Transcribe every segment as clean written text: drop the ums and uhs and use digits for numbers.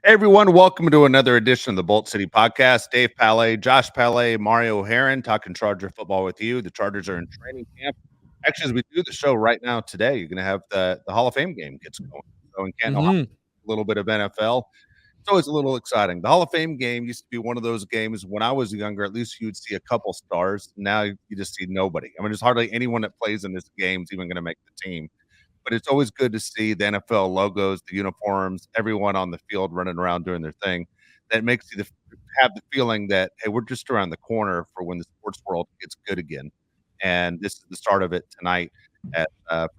Hey everyone, welcome to another edition of the Bolt City Podcast. Dave Palet, Josh Palet, Mario Heron talking Charger football with you. The Chargers are in training camp. Actually, as we do the show right now today, you're going to have the Hall of Fame game gets going. So in Canton, Ohio, Mhm. a little bit of NFL. It's always a little exciting. The Hall of Fame game used to be one of those games when I was younger. At least you'd see a couple stars. Now you just see nobody. I mean, there's hardly anyone that plays in this game is even going to make the team. But it's always good to see the NFL logos, the uniforms, everyone on the field running around doing their thing. That makes you have the feeling that, hey, we're just around the corner for when the sports world gets good again. And this is the start of it tonight at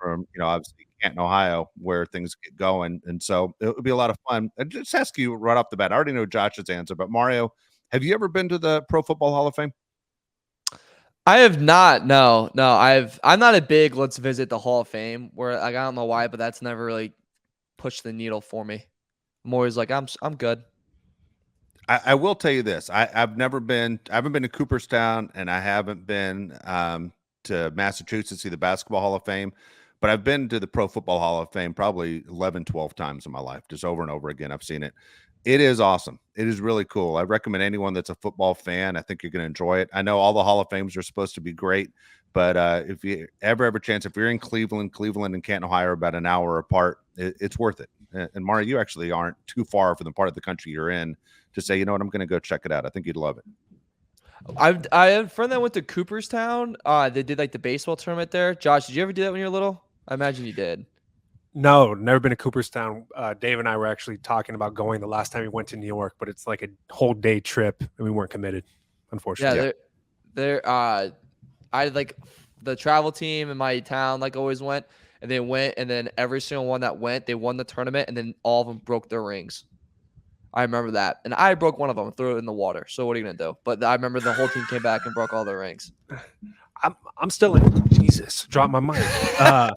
from obviously Canton, Ohio, where things get going. And so it would be a lot of fun. I just ask you right off the bat. I already know Josh's answer, but Mario, have you ever been to the Pro Football Hall of Fame? I have not. No. I'm not a big let's visit the Hall of Fame where like, I don't know why, but that's never really pushed the needle for me. I'm always like I'm good. I will tell you this. I haven't been to Cooperstown, and I haven't been to Massachusetts to see the Basketball Hall of Fame, but I've been to the Pro Football Hall of Fame probably 11, 12 times in my life, just over and over again. I've seen it. It is awesome. It is really cool. I recommend anyone that's a football fan. I think you're going to enjoy it. I know all the Hall of Fames are supposed to be great, but if you ever have a chance, if you're in Cleveland and Canton, Ohio are about an hour apart, it's worth it. And Mario, you actually aren't too far from the part of the country you're in to say, you know what, I'm going to go check it out. I think you'd love it. I had a friend that went to Cooperstown. They did like the baseball tournament there. Josh, did you ever do that when you were little? I imagine you did. No, never been to Cooperstown. Dave and I were actually talking about going the last time we went to New York, but it's like a whole day trip, and we weren't committed, unfortunately. Yeah, they're I like the travel team in my town like always went, and they went, and then every single one that went, they won the tournament, and then all of them broke their rings. I remember that, and I broke one of them, threw it in the water. So what are you gonna do? But I remember the whole team came back and broke all their rings. I'm still in. Jesus, drop my mic. No,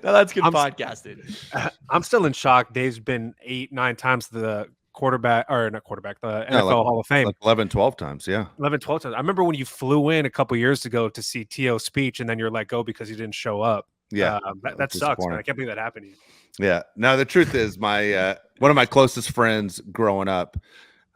that's good podcasting. I'm still in shock. Dave's been 8, 9 times to the NFL Hall of Fame. Like 11, 12 times, yeah. 11, 12 times. I remember when you flew in a couple years ago to see T.O.'s speech, and then you're let go because you didn't show up. Yeah, that sucks, man. I can't believe that happened to you. Yeah. Now the truth is, my one of my closest friends growing up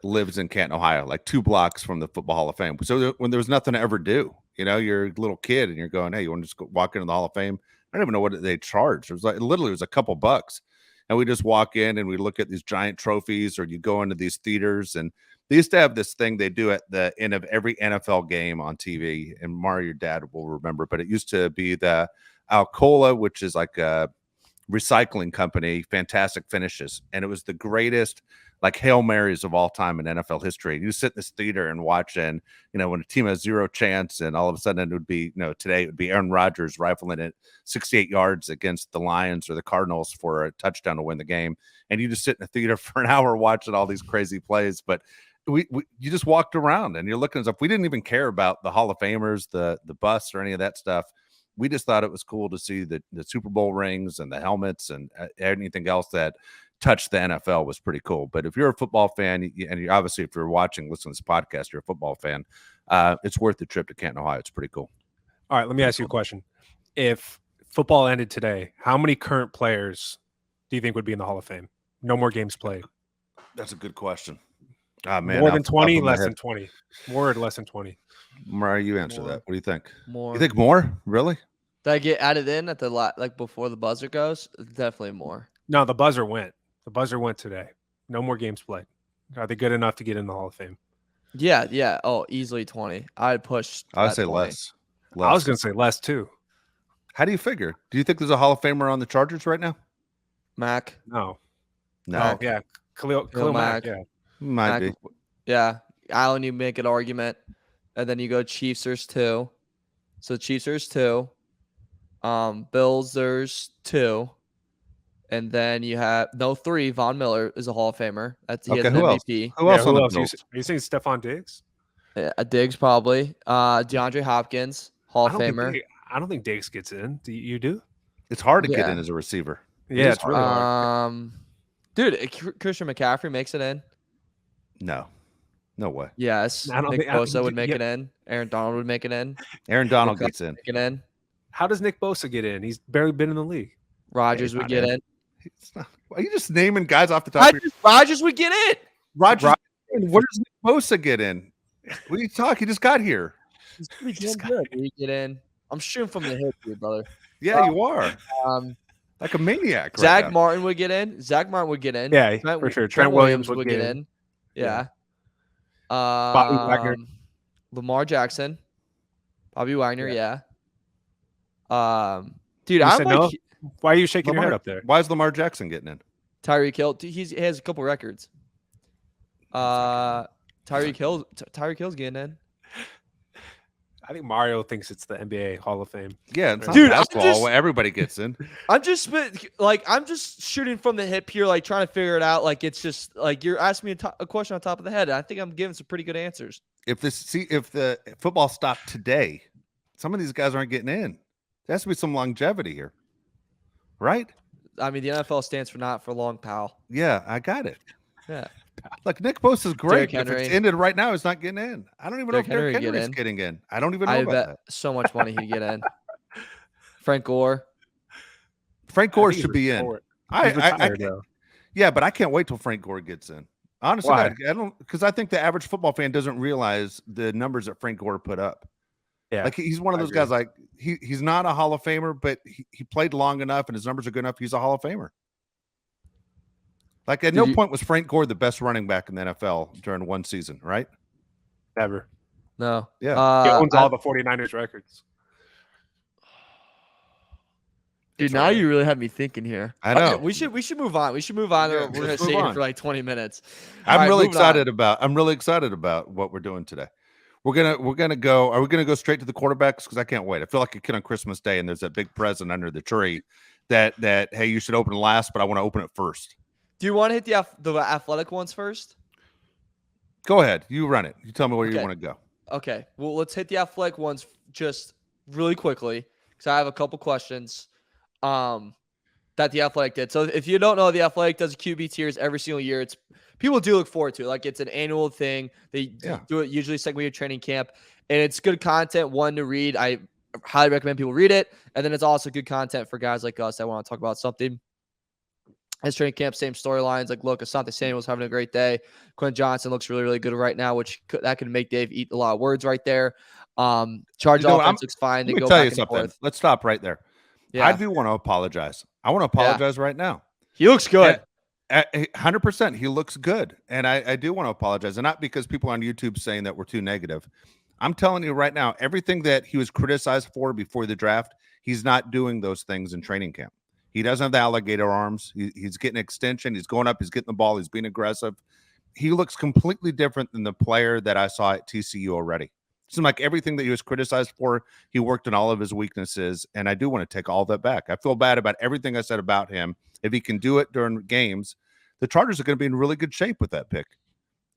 lives in Canton, Ohio, like 2 blocks from the Football Hall of Fame. So when there was nothing to ever do, you're a little kid and you're going, hey, you want to just go walk into the Hall of Fame? I don't even know what they charged. It was like literally it was a couple bucks. And we just walk in and we look at these giant trophies, or you go into these theaters, and they used to have this thing they do at the end of every NFL game on TV. And Mario, your dad will remember, but it used to be the Alcoa, which is like a recycling company, fantastic finishes. And it was the greatest like Hail Marys of all time in NFL history. You sit in this theater and watch, and when a team has zero chance, and all of a sudden it would be, today it would be Aaron Rodgers rifling it 68 yards against the Lions or the Cardinals for a touchdown to win the game. And you just sit in a theater for an hour watching all these crazy plays. But you just walked around and you're looking as if we didn't even care about the Hall of Famers, the bus or any of that stuff. We just thought it was cool to see the Super Bowl rings and the helmets and anything else that touched the NFL was pretty cool. But if you're a football fan, and you obviously if you're watching, listening to this podcast, you're a football fan, it's worth the trip to Canton, Ohio. It's pretty cool. All right, let me ask you a question. If football ended today, how many current players do you think would be in the Hall of Fame? No more games played. That's a good question. Oh, man, more than 20, less than 20. More or less than 20. Mario, you answer that. What do you think? More. You think more? Really? Did I get added in at the like before the buzzer goes? Definitely more. No, the buzzer went. The buzzer went today. No more games played. Are they good enough to get in the Hall of Fame? Yeah. Oh, easily 20. I'd push. I would say less. I was going to say less too. How do you figure? Do you think there's a Hall of Famer on the Chargers right now? Mac? No. No. Yeah. Khalil Mack. Yeah. Might be. Yeah. Allen, you make an argument. And then you go Chiefs, there's 2. So Chiefs, there's 2. Bills, there's 2. And then you have 3. Von Miller is a Hall of Famer. He has an MVP. Who else? Who else? Are you saying Stephon Diggs? Yeah, Diggs probably. DeAndre Hopkins, Hall of Famer. I don't think Diggs gets in. Do you do? It's hard to get in as a receiver. Yeah, it's really hard. Dude, Christian McCaffrey makes it in. No way. Yes, Nick Bosa would make it in. Aaron Donald would make it in. Aaron Donald gets in. Make it in. How does Nick Bosa get in? He's barely been in the league. Rodgers would get in. It's not, why are you just naming guys off the top? Rodgers would get in. Rodgers. Where does Nick Bosa get in? What are you talking? He just got here. He's pretty damn good. He get in. I'm shooting from the hip here, brother. Yeah, you are Um, like a maniac. Zach Right now. Martin would get in. Zach Martin would get in. Yeah, for sure. Trent Williams would get in. Yeah. Bobby Wagner. Lamar Jackson. Bobby Wagner, yeah. Dude, You I'm said like no? Why are you shaking your Lamar, head up there? why is Lamar Jackson getting in? Tyreek Hill. He has a couple records. Tyreek Hill's getting in. I think Mario thinks it's the NBA Hall of Fame. Yeah, it's not Dude, basketball. Everybody gets in. I'm just shooting from the hip here, like trying to figure it out. Like it's just like you're asking me a question on top of the head. I think I'm giving some pretty good answers. If the football stopped today, some of these guys aren't getting in. There has to be some longevity here, right? I mean, the NFL stands for not for long, pal. Yeah, I got it. Yeah. Look, Nick Bosa is great. Derrick If it's Henry. ended right now, it's not getting in. I don't even know if Derrick Derrick Henry Henry's get in. getting in. I don't even know I about bet that. so much money he'd get in. Frank Gore. Frank Gore should be in. He's retired, though. Yeah, but I can't wait till Frank Gore gets in. Honestly, Why? I don't, because I think the average football fan doesn't realize the numbers that Frank Gore put up. Yeah, Like he's one of I those agree. guys. Like he's not a Hall of Famer, but he played long enough and his numbers are good enough. He's a Hall of Famer. Like at no point was Frank Gore the best running back in the NFL during one season, right? Never. No. Yeah. He owns all the 49ers records. Dude, It's now all right. you really have me thinking here. I know. We should move on. We should move on. Yeah, We're gonna let's stay move here on. for like 20 minutes. I'm All right, really moving on. excited about what we're doing today. We're gonna go. Are we gonna go straight to the quarterbacks? Because I can't wait. I feel like a kid on Christmas Day, and there's that big present under the tree that hey, you should open last, but I want to open it first. Do you want to hit the athletic ones first? Go ahead. You run it. You tell me where you Okay. want to go. Okay. Well, let's hit the athletic ones just really quickly because I have a couple questions that the Athletic did. So if you don't know, the Athletic does QB tiers every single year. It's people do look forward to it. Like it's an annual thing. They do it usually second week of training camp, and it's good content. One to read. I highly recommend people read it, and then it's also good content for guys like us that want to talk about something. As training camp, same storylines. Like, look, Asante Samuel's having a great day. Quinn Johnson looks really, really good right now, which that could make Dave eat a lot of words right there. Charge offense looks fine. They Let me go tell back you and something. forth. Let's stop right there. Yeah, I do want to apologize. I want to apologize right now. he looks good. 100%. He looks good. And I do want to apologize. And not because people on YouTube saying that we're too negative. I'm telling you right now, everything that he was criticized for before the draft, he's not doing those things in training camp. He doesn't have the alligator arms. He's getting extension. He's going up. He's getting the ball. He's being aggressive. He looks completely different than the player that I saw at TCU already. It seemed like everything that he was criticized for, he worked on all of his weaknesses. And I do want to take all that back. I feel bad about everything I said about him. If he can do it during games, the Chargers are going to be in really good shape with that pick.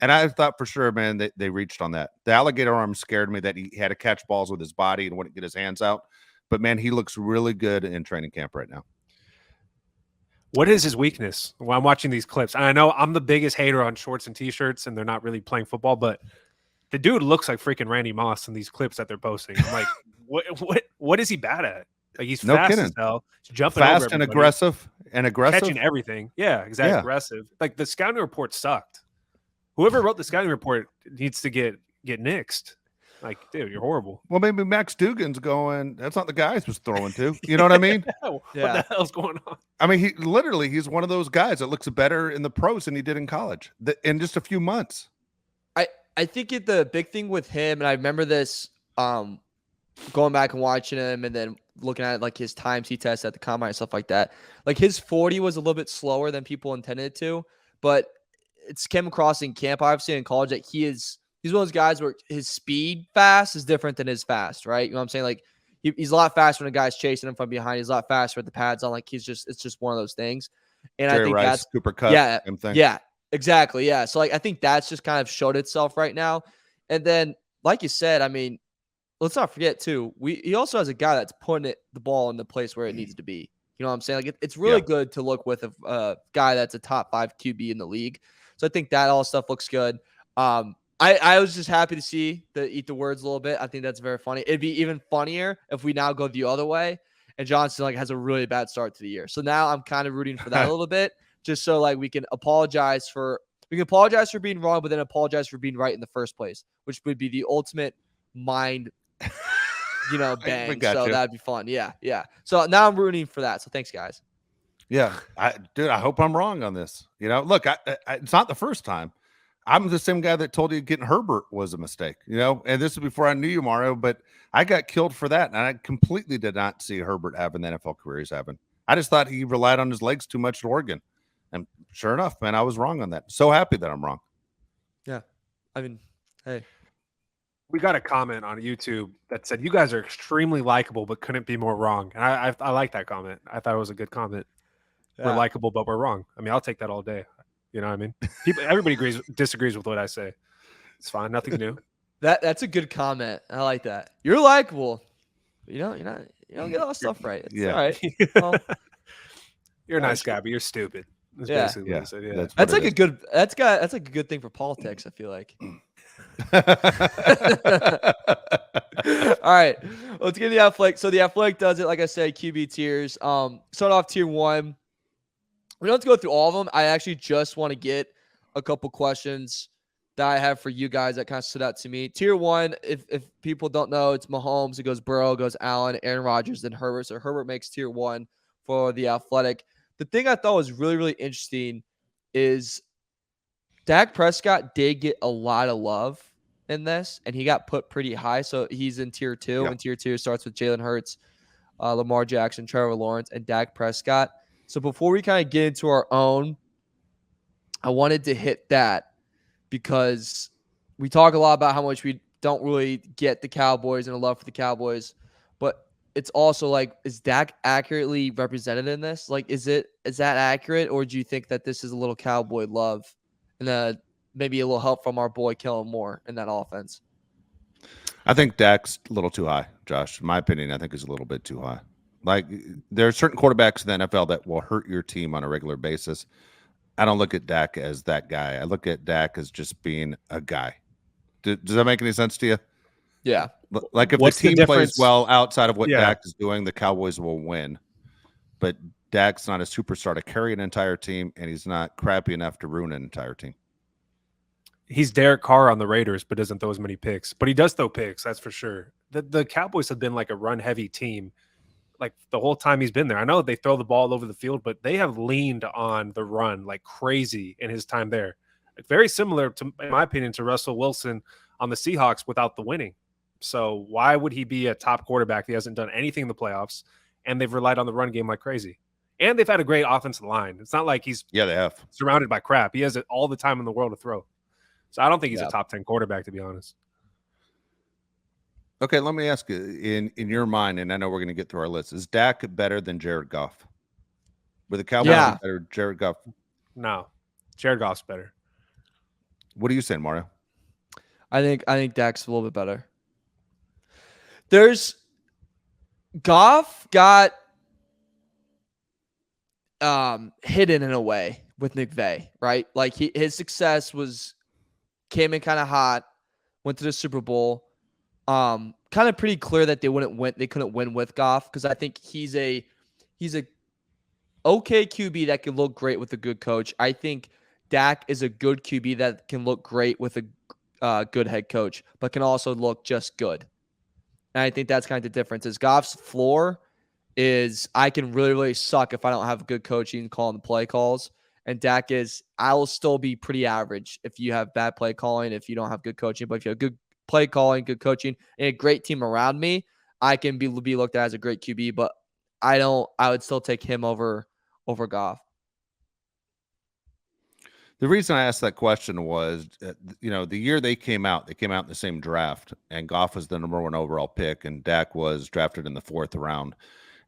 And I thought for sure, man, that they reached on that. The alligator arm scared me that he had to catch balls with his body and wouldn't get his hands out. But, man, he looks really good in training camp right now. What is his weakness? When I'm watching these clips, and I know I'm the biggest hater on shorts and t-shirts, and they're not really playing football, but the dude looks like freaking Randy Moss in these clips that they're posting. I'm like, what is he bad at? Like he's No fast kidding. as hell, he's jumping Fast over and everybody, aggressive. catching everything. Yeah, exactly. Yeah. Aggressive. Like the scouting report sucked. Whoever wrote the scouting report needs to get nixed. Like, dude, you're horrible. Well, maybe Max Dugan's going, that's not the guy he was throwing to. You know what I mean? What Yeah. the hell's going on? I mean, he's one of those guys that looks better in the pros than he did in college in just a few months. I think the big thing with him, and I remember this going back and watching him and then looking at like his times he tested at the combine and stuff like that. Like his 40 was a little bit slower than people intended it to, but it's came across in camp, obviously in college, that he's one of those guys where his speed fast is different than his fast, right? You know what I'm saying? Like he's a lot faster when a guy's chasing him from behind. He's a lot faster with the pads on. Like it's just one of those things. And Jerry I think Rice, that's Cooper Kupp, yeah, same thing. yeah, exactly. Yeah. So like I think that's just kind of showed itself right now. And then, like you said, I mean, let's not forget too, he also has a guy that's putting the ball in the place where it needs to be. You know what I'm saying? Like it's really good to look with a guy that's a top 5 QB in the league. So I think that all stuff looks good. I was just happy to see the eat the words a little bit. I think that's very funny. It'd be even funnier if we now go the other way and Johnson like has a really bad start to the year. So now I'm kind of rooting for that a little bit, just so like we can apologize for being wrong, but then apologize for being right in the first place, which would be the ultimate mind, bang. So that'd be fun. Yeah. So now I'm rooting for that. So thanks, guys. Yeah, I hope I'm wrong on this. Look, it's not the first time. I'm the same guy that told you getting Herbert was a mistake, and this is before I knew you, Mario, but I got killed for that. And I completely did not see Herbert having the NFL career he's having. I just thought he relied on his legs too much at Oregon. And sure enough, man, I was wrong on that. So happy that I'm wrong. Yeah. I mean, hey. We got a comment on YouTube that said, you guys are extremely likable, but couldn't be more wrong. And I like that comment. I thought it was a good comment. Yeah. We're likable, but we're wrong. I mean, I'll take that all day. You know what I mean? Everybody disagrees with what I say. It's fine. Nothing new. That's a good comment. I like that. You're likable. You don't get all the stuff right. It's all right. Well, you're a nice guy, but you're stupid. That's basically what I said. Yeah. That's like a good thing for politics, I feel like. All right. Let's get the Athletic. So the Athletic does it, like I said, QB tiers. Start off tier 1. We don't have to go through all of them. I actually just want to get a couple questions that I have for you guys that kind of stood out to me. Tier 1, if people don't know, it's Mahomes. It goes Burrow, it goes Allen, Aaron Rodgers, then Herbert. So Herbert makes tier 1 for the Athletic. The thing I thought was really, really interesting is Dak Prescott did get a lot of love in this, and he got put pretty high. So he's in tier 2. And tier 2 starts with Jalen Hurts, Lamar Jackson, Trevor Lawrence, and Dak Prescott. So before we kind of get into our own, I wanted to hit that because we talk a lot about how much we don't really get the Cowboys and a love for the Cowboys, but it's also like, is Dak accurately represented in this? Like, is that accurate, or do you think that this is a little Cowboy love and maybe a little help from our boy Kellen Moore in that offense? I think Dak's a little too high, Josh. In my opinion, I think he's a little bit too high. Like, there are certain quarterbacks in the NFL that will hurt your team on a regular basis. I don't look at Dak as that guy. I look at Dak as just being a guy. Does that make any sense to you? Yeah. Like, if the team plays well outside of what Dak is doing, the Cowboys will win. But Dak's not a superstar to carry an entire team, and he's not crappy enough to ruin an entire team. He's Derek Carr on the Raiders, but doesn't throw as many picks. But he does throw picks, that's for sure. The Cowboys have been like a run-heavy team like the whole time he's been there. I know they throw the ball all over the field, but they have leaned on the run like crazy in his time there. Very similar to, in my opinion, to Russell Wilson on the Seahawks without the winning. So why would he be a top quarterback? He hasn't done anything in the playoffs, and they've relied on the run game like crazy. And they've had a great offensive line. It's not like he's they have surrounded by crap. He has it all the time in the world to throw. So I don't think he's a top 10 quarterback, to be honest. Okay, let me ask you, in your mind, and I know we're going to get through our list, is Dak better than Jared Goff? With the Cowboys better, Jared Goff? No, Jared Goff's better. What are you saying, Mario? I think Dak's a little bit better. Goff got hidden in a way with McVay, right? Like his success came in kind of hot, went to the Super Bowl. Kind of pretty clear that they couldn't win with Goff, because I think he's a okay QB that can look great with a good coach. I think Dak is a good QB that can look great with a good head coach, but can also look just good. And I think that's kind of the difference. Is Goff's floor is I can really, really suck if I don't have good coaching calling the play calls. And Dak is, I will still be pretty average if you have bad play calling, if you don't have good coaching. But if you have good play calling, good coaching, and a great team around me, I can be looked at as a great QB. But I would still take him over Goff. The reason I asked that question was, the year they came out in the same draft, and Goff was the #1 overall pick, and Dak was drafted in the 4th round.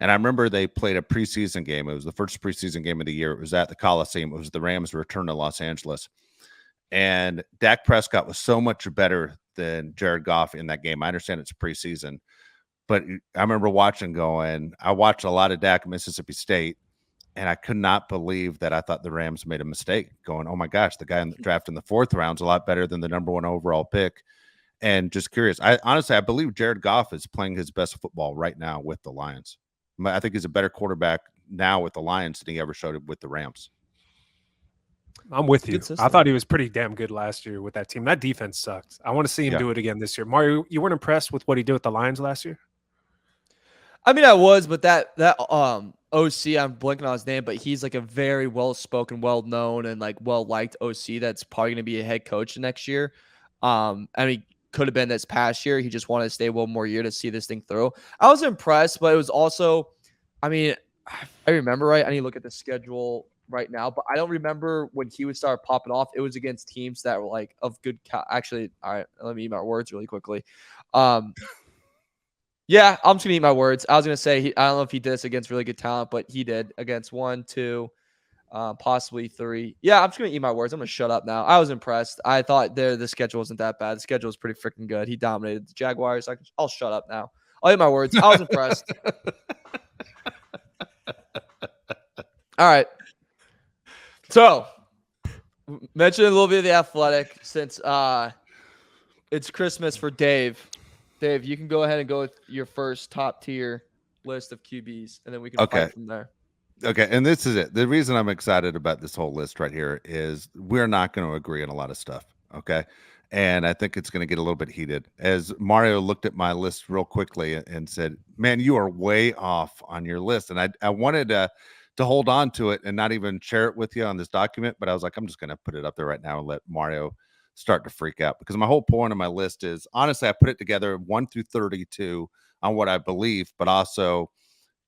And I remember they played a preseason game. It was the first preseason game of the year. It was at the Coliseum. It was the Rams' return to Los Angeles. And Dak Prescott was so much better than Jared Goff in that game. I understand it's preseason, but I remember I watched a lot of Dak at Mississippi State, and I could not believe that I thought the Rams made a mistake going, oh my gosh, the guy in the draft in the 4th round is a lot better than the #1 overall pick. And just curious, I believe Jared Goff is playing his best football right now with the Lions. I think he's a better quarterback now with the Lions than he ever showed with the Rams. I'm with It's a you. good I system. thought he was pretty damn good last year with that team. That defense sucked. I want to see him Yeah. do it again this year. Mario, you weren't impressed with what he did with the Lions last year? I mean, I was, but that OC, I'm blanking on his name, but he's like a very well spoken, well known, and like well liked OC. That's probably going to be a head coach next year. I mean, could have been this past year. He just wanted to stay one more year to see this thing through. I was impressed, but it was also, I mean, I remember right. I need to look at the schedule right now, but I don't remember when he would start popping off. It was against teams that were like of good. Actually, all right, let me eat my words really quickly. Yeah, I'm just gonna eat my words. I was gonna say I don't know if he did this against really good talent, but he did against 1, 2, possibly 3. Yeah, I'm just gonna eat my words. I'm gonna shut up now. I was impressed. I thought the schedule wasn't that bad. The schedule was pretty freaking good. He dominated the Jaguars. I'll shut up now. I'll eat my words. I was impressed. All right. So mention a little bit of the Athletic since it's Christmas for Dave. Dave, you can go ahead and go with your first top tier list of QBs, and then we can fight from there. Okay, and this is it. The reason I'm excited about this whole list right here is we're not going to agree on a lot of stuff. Okay, and I think it's going to get a little bit heated. As Mario looked at my list real quickly and said, "Man, you are way off on your list," and I wanted to hold on to it and not even share it with you on this document, but I was like, I'm just going to put it up there right now and let Mario start to freak out, because my whole point of my list is, honestly, I put it together 1 through 32 on what I believe, but also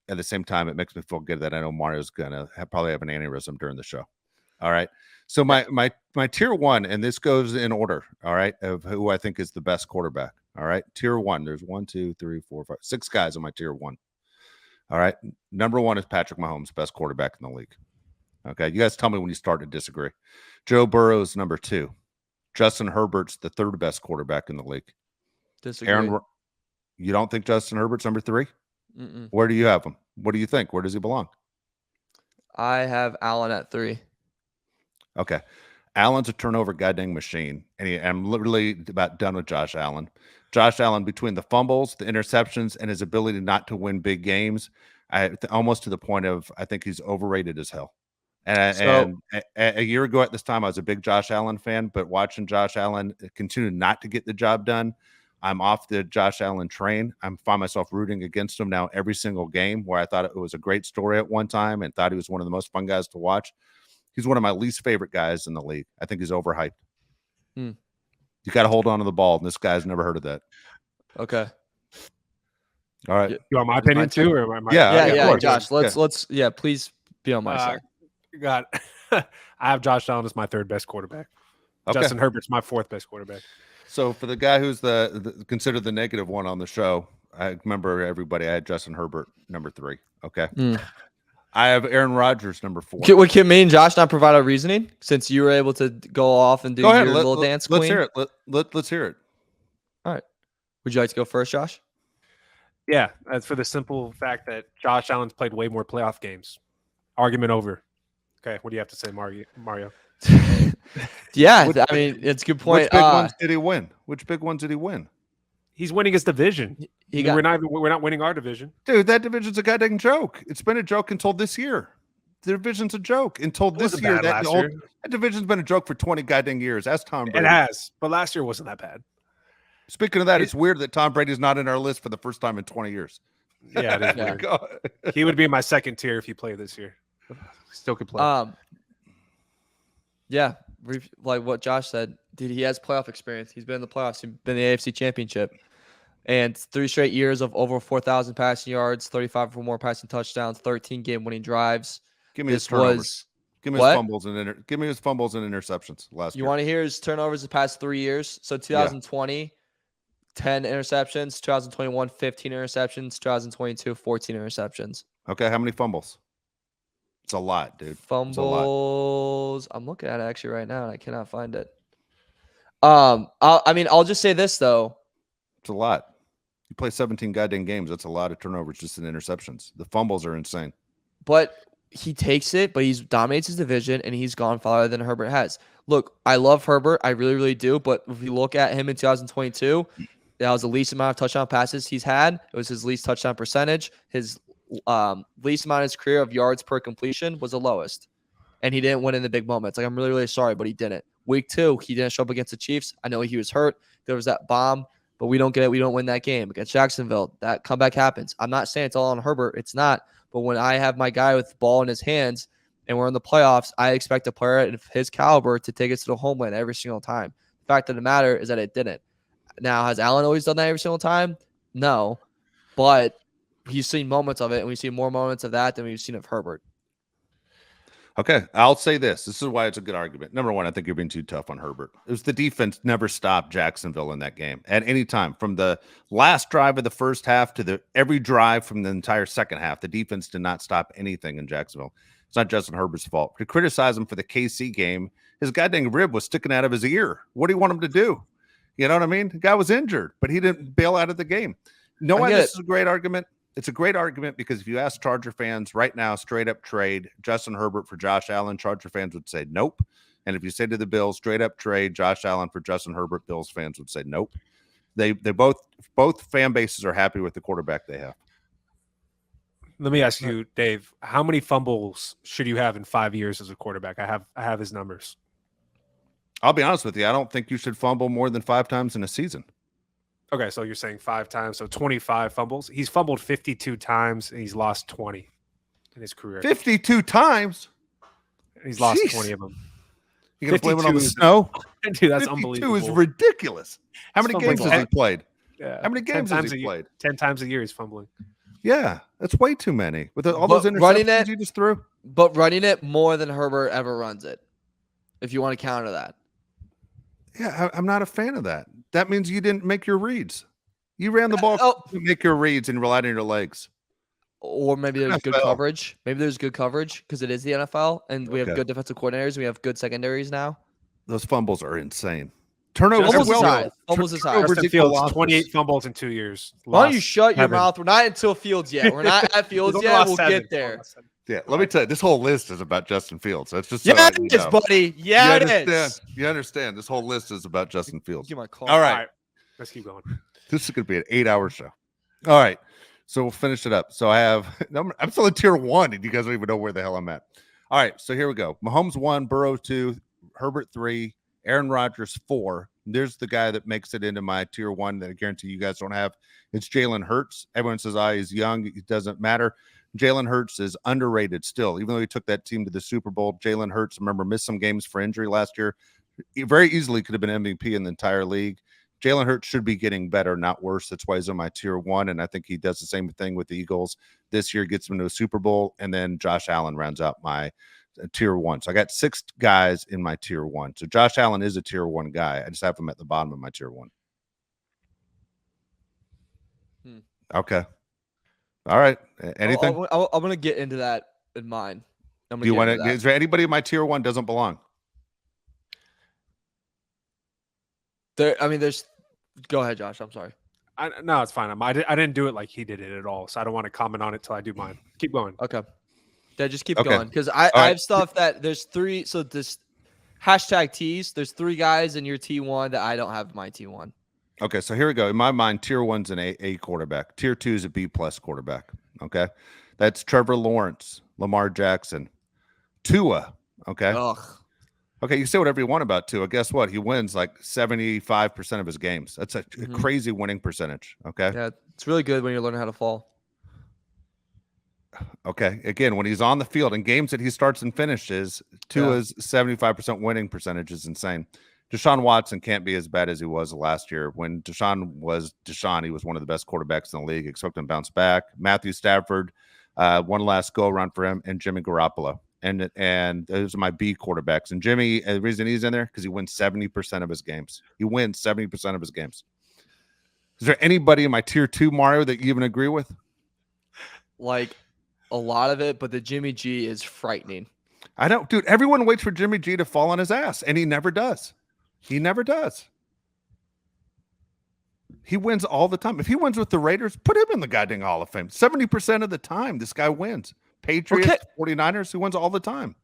at the same time, it makes me feel good that I know Mario's gonna probably have an aneurysm during the show. All right. So my tier 1, and this goes in order, all right, of who I think is the best quarterback. All right. Tier 1, there's 1, 2, 3, 4, 5, 6 guys on my tier 1. All right. Number 1 is Patrick Mahomes, best quarterback in the league. Okay. You guys tell me when you start to disagree. Joe Burrow's number 2. Justin Herbert's the 3rd best quarterback in the league. Disagree. You don't think Justin Herbert's number 3? Mm-mm. Where do you have him? What do you think? Where does he belong? I have Allen at 3. Okay. Allen's a turnover goddamn machine. And I'm literally about done with Josh Allen. Josh Allen, between the fumbles, the interceptions, and his ability not to win big games, almost to the point of I think he's overrated as hell. And a year ago at this time, I was a big Josh Allen fan, but watching Josh Allen continue not to get the job done, I'm off the Josh Allen train. I find myself rooting against him now every single game, where I thought it was a great story at one time and thought he was one of the most fun guys to watch. He's one of my least favorite guys in the league. I think he's overhyped. You got to hold on to the ball, and this guy's never heard of that. Okay. All right. You want my opinion too, or am I? Yeah, Josh. Let's please be on my side. I have Josh Allen as my 3rd best quarterback. Okay. Justin Herbert's my 4th best quarterback. So for the guy who's the considered the negative one on the show, I remember everybody. I had Justin Herbert number 3. Okay. I have Aaron Rodgers number 4. Can me and Josh not provide a reasoning, since you were able to go off and do your little dance queen? Let's hear it. Let's hear it. All right. Would you like to go first, Josh? Yeah, that's for the simple fact that Josh Allen's played way more playoff games. Argument over. Okay, what do you have to say, Mario? Yeah, I mean, it's a good point. Which big ones did he win? Which big ones did he win? He's winning his division. We're not winning our division. Dude, that division's a goddamn joke. It's been a joke until this year. The division's a joke until this year. That division's been a joke for 20 goddamn years. That's Tom Brady. It has, but last year wasn't that bad. Speaking of that, it's weird that Tom Brady's not in our list for the first time in 20 years. Yeah, it is weird. He would be in my 2nd tier if he played this year. Still could play. Yeah, like what Josh said, dude, he has playoff experience. He's been in the playoffs. He's been in the AFC Championship. And 3 straight years of over 4,000 passing yards, 35 or more passing touchdowns, 13 game-winning drives. Give me his turnovers. Give me his fumbles and give me his fumbles and interceptions last year. You want to hear his turnovers the past 3 years? So 2020, 10 interceptions. 2021, 15 interceptions. 2022, 14 interceptions. Okay, how many fumbles? It's a lot, dude. Fumbles. I'm looking at it actually right now, and I cannot find it. I'll just say this though. It's a lot. You play 17 goddamn games. That's a lot of turnovers just in interceptions. The fumbles are insane. But he takes it, but he dominates his division, and he's gone farther than Herbert has. Look, I love Herbert. I really, really do. But if you look at him in 2022, that was the least amount of touchdown passes he's had. It was his least touchdown percentage. His least amount in his career of yards per completion was the lowest. And he didn't win in the big moments. Like, I'm really, really sorry, but he didn't. Week 2, he didn't show up against the Chiefs. I know he was hurt. There was that bomb, but we don't get it. We don't win that game against Jacksonville. That comeback happens. I'm not saying it's all on Herbert. It's not. But when I have my guy with the ball in his hands and we're in the playoffs, I expect a player of his caliber to take us to the homeland every single time. The fact of the matter is that it didn't. Now, has Allen always done that every single time? No. But he's seen moments of it, and we've seen more moments of that than we've seen of Herbert. Okay, I'll say this. This is why it's a good argument. Number one, I think you're being too tough on Herbert. It was the defense never stopped Jacksonville in that game at any time. From the last drive of the first half to every drive from the entire second half, the defense did not stop anything in Jacksonville. It's not Justin Herbert's fault. To criticize him for the KC game, his goddamn rib was sticking out of his ear. What do you want him to do? You know what I mean? The guy was injured, but he didn't bail out of the game. No, why this is a great argument? It's a great argument because if you ask Charger fans right now, straight up trade Justin Herbert for Josh Allen, Charger fans would say nope. And if you say to the Bills, straight up trade Josh Allen for Justin Herbert, Bills fans would say nope. They both fan bases are happy with the quarterback they have. Let me ask you, Dave, how many fumbles should you have in 5 years as a quarterback? I have his numbers. I'll be honest with you. I don't think you should fumble more than 5 times in a season. Okay, so you're saying 5 times, so 25 fumbles. He's fumbled 52 times, and he's lost 20 in his career. 52 times? He's lost 20 of them. You gonna blame it on the snow? Dude, that's 52 unbelievable. is ridiculous. How many games has he played? Yeah. How many games has he played? 10 times a year he's fumbling. Yeah, that's way too many. With all those interceptions you just threw? But running it more than Herbert ever runs it, if you want to counter that. Yeah, I'm not a fan of that. That means you didn't make your reads. You ran the ball to make your reads and relied on your legs. Or maybe there's good coverage. Maybe there's good coverage because it is the NFL and we have good defensive coordinators. We have good secondaries now. Those fumbles are insane. Turnovers Almost as high. Justin Fields, 28 fumbles in 2 years. Why don't you shut your mouth? We're not until Fields yet. We're not at Fields yet. We'll get there. Yeah, let me tell you, this whole list is about Justin Fields. That's just it is, buddy. Yeah, it is. You understand? This whole list is about Justin Fields. Give my call. All right, let's keep going. This is going to be an 8-hour show. All right, so we'll finish it up. So I'm still in tier 1, and you guys don't even know where the hell I'm at. All right, so here we go. Mahomes 1, Burrow 2, Herbert 3, Aaron Rodgers 4. There's the guy that makes it into my tier 1 that I guarantee you guys don't have. It's Jalen Hurts. Everyone says, he's young. It doesn't matter. Jalen Hurts is underrated still, even though he took that team to the Super Bowl. Jalen Hurts, remember, missed some games for injury last year. He very easily could have been MVP in the entire league. Jalen Hurts should be getting better, not worse. That's why he's on my tier 1, and I think he does the same thing with the Eagles this year, gets him to a Super Bowl, and then Josh Allen rounds out my tier 1. So I got 6 guys in my tier 1. So Josh Allen is a tier 1 guy. I just have him at the bottom of my tier 1. Okay. All right. Anything? I'm going to get into that in mine. Do you want to? Is there anybody in my tier 1 doesn't belong? There's. Go ahead, Josh. I'm sorry. No, it's fine. I didn't do it like he did it at all, so I don't want to comment on it till I do mine. Keep going. Okay. Yeah, just keep going because I have stuff that there's 3. So this hashtag T's. There's 3 guys in your T1 that I don't have in my T1. Okay, so here we go. In my mind, tier 1's an A quarterback. Tier 2 is a B+ quarterback. Okay, that's Trevor Lawrence, Lamar Jackson, Tua. Okay. Ugh. Okay, you say whatever you want about Tua. Guess what? He wins like 75% of his games. That's a crazy winning percentage. Okay. Yeah, it's really good when you're learning how to fall. Okay. Again, when he's on the field in games that he starts and finishes, Tua's 75% winning percentage is insane. Deshaun Watson can't be as bad as he was last year. When Deshaun was Deshaun, he was one of the best quarterbacks in the league. Expect him to bounce back. Matthew Stafford, one last go around for him, and Jimmy Garoppolo. And those are my B quarterbacks. And Jimmy, the reason he's in there, because he wins 70% of his games. He wins 70% of his games. Is there anybody in my tier 2, Mario, that you even agree with? Like a lot of it, but the Jimmy G is frightening. I don't, dude. Everyone waits for Jimmy G to fall on his ass, and he never does. He never does. He wins all the time. If he wins with the Raiders, put him in the goddamn Hall of Fame. 70% of the time, this guy wins. Patriots, 49ers, he wins all the time.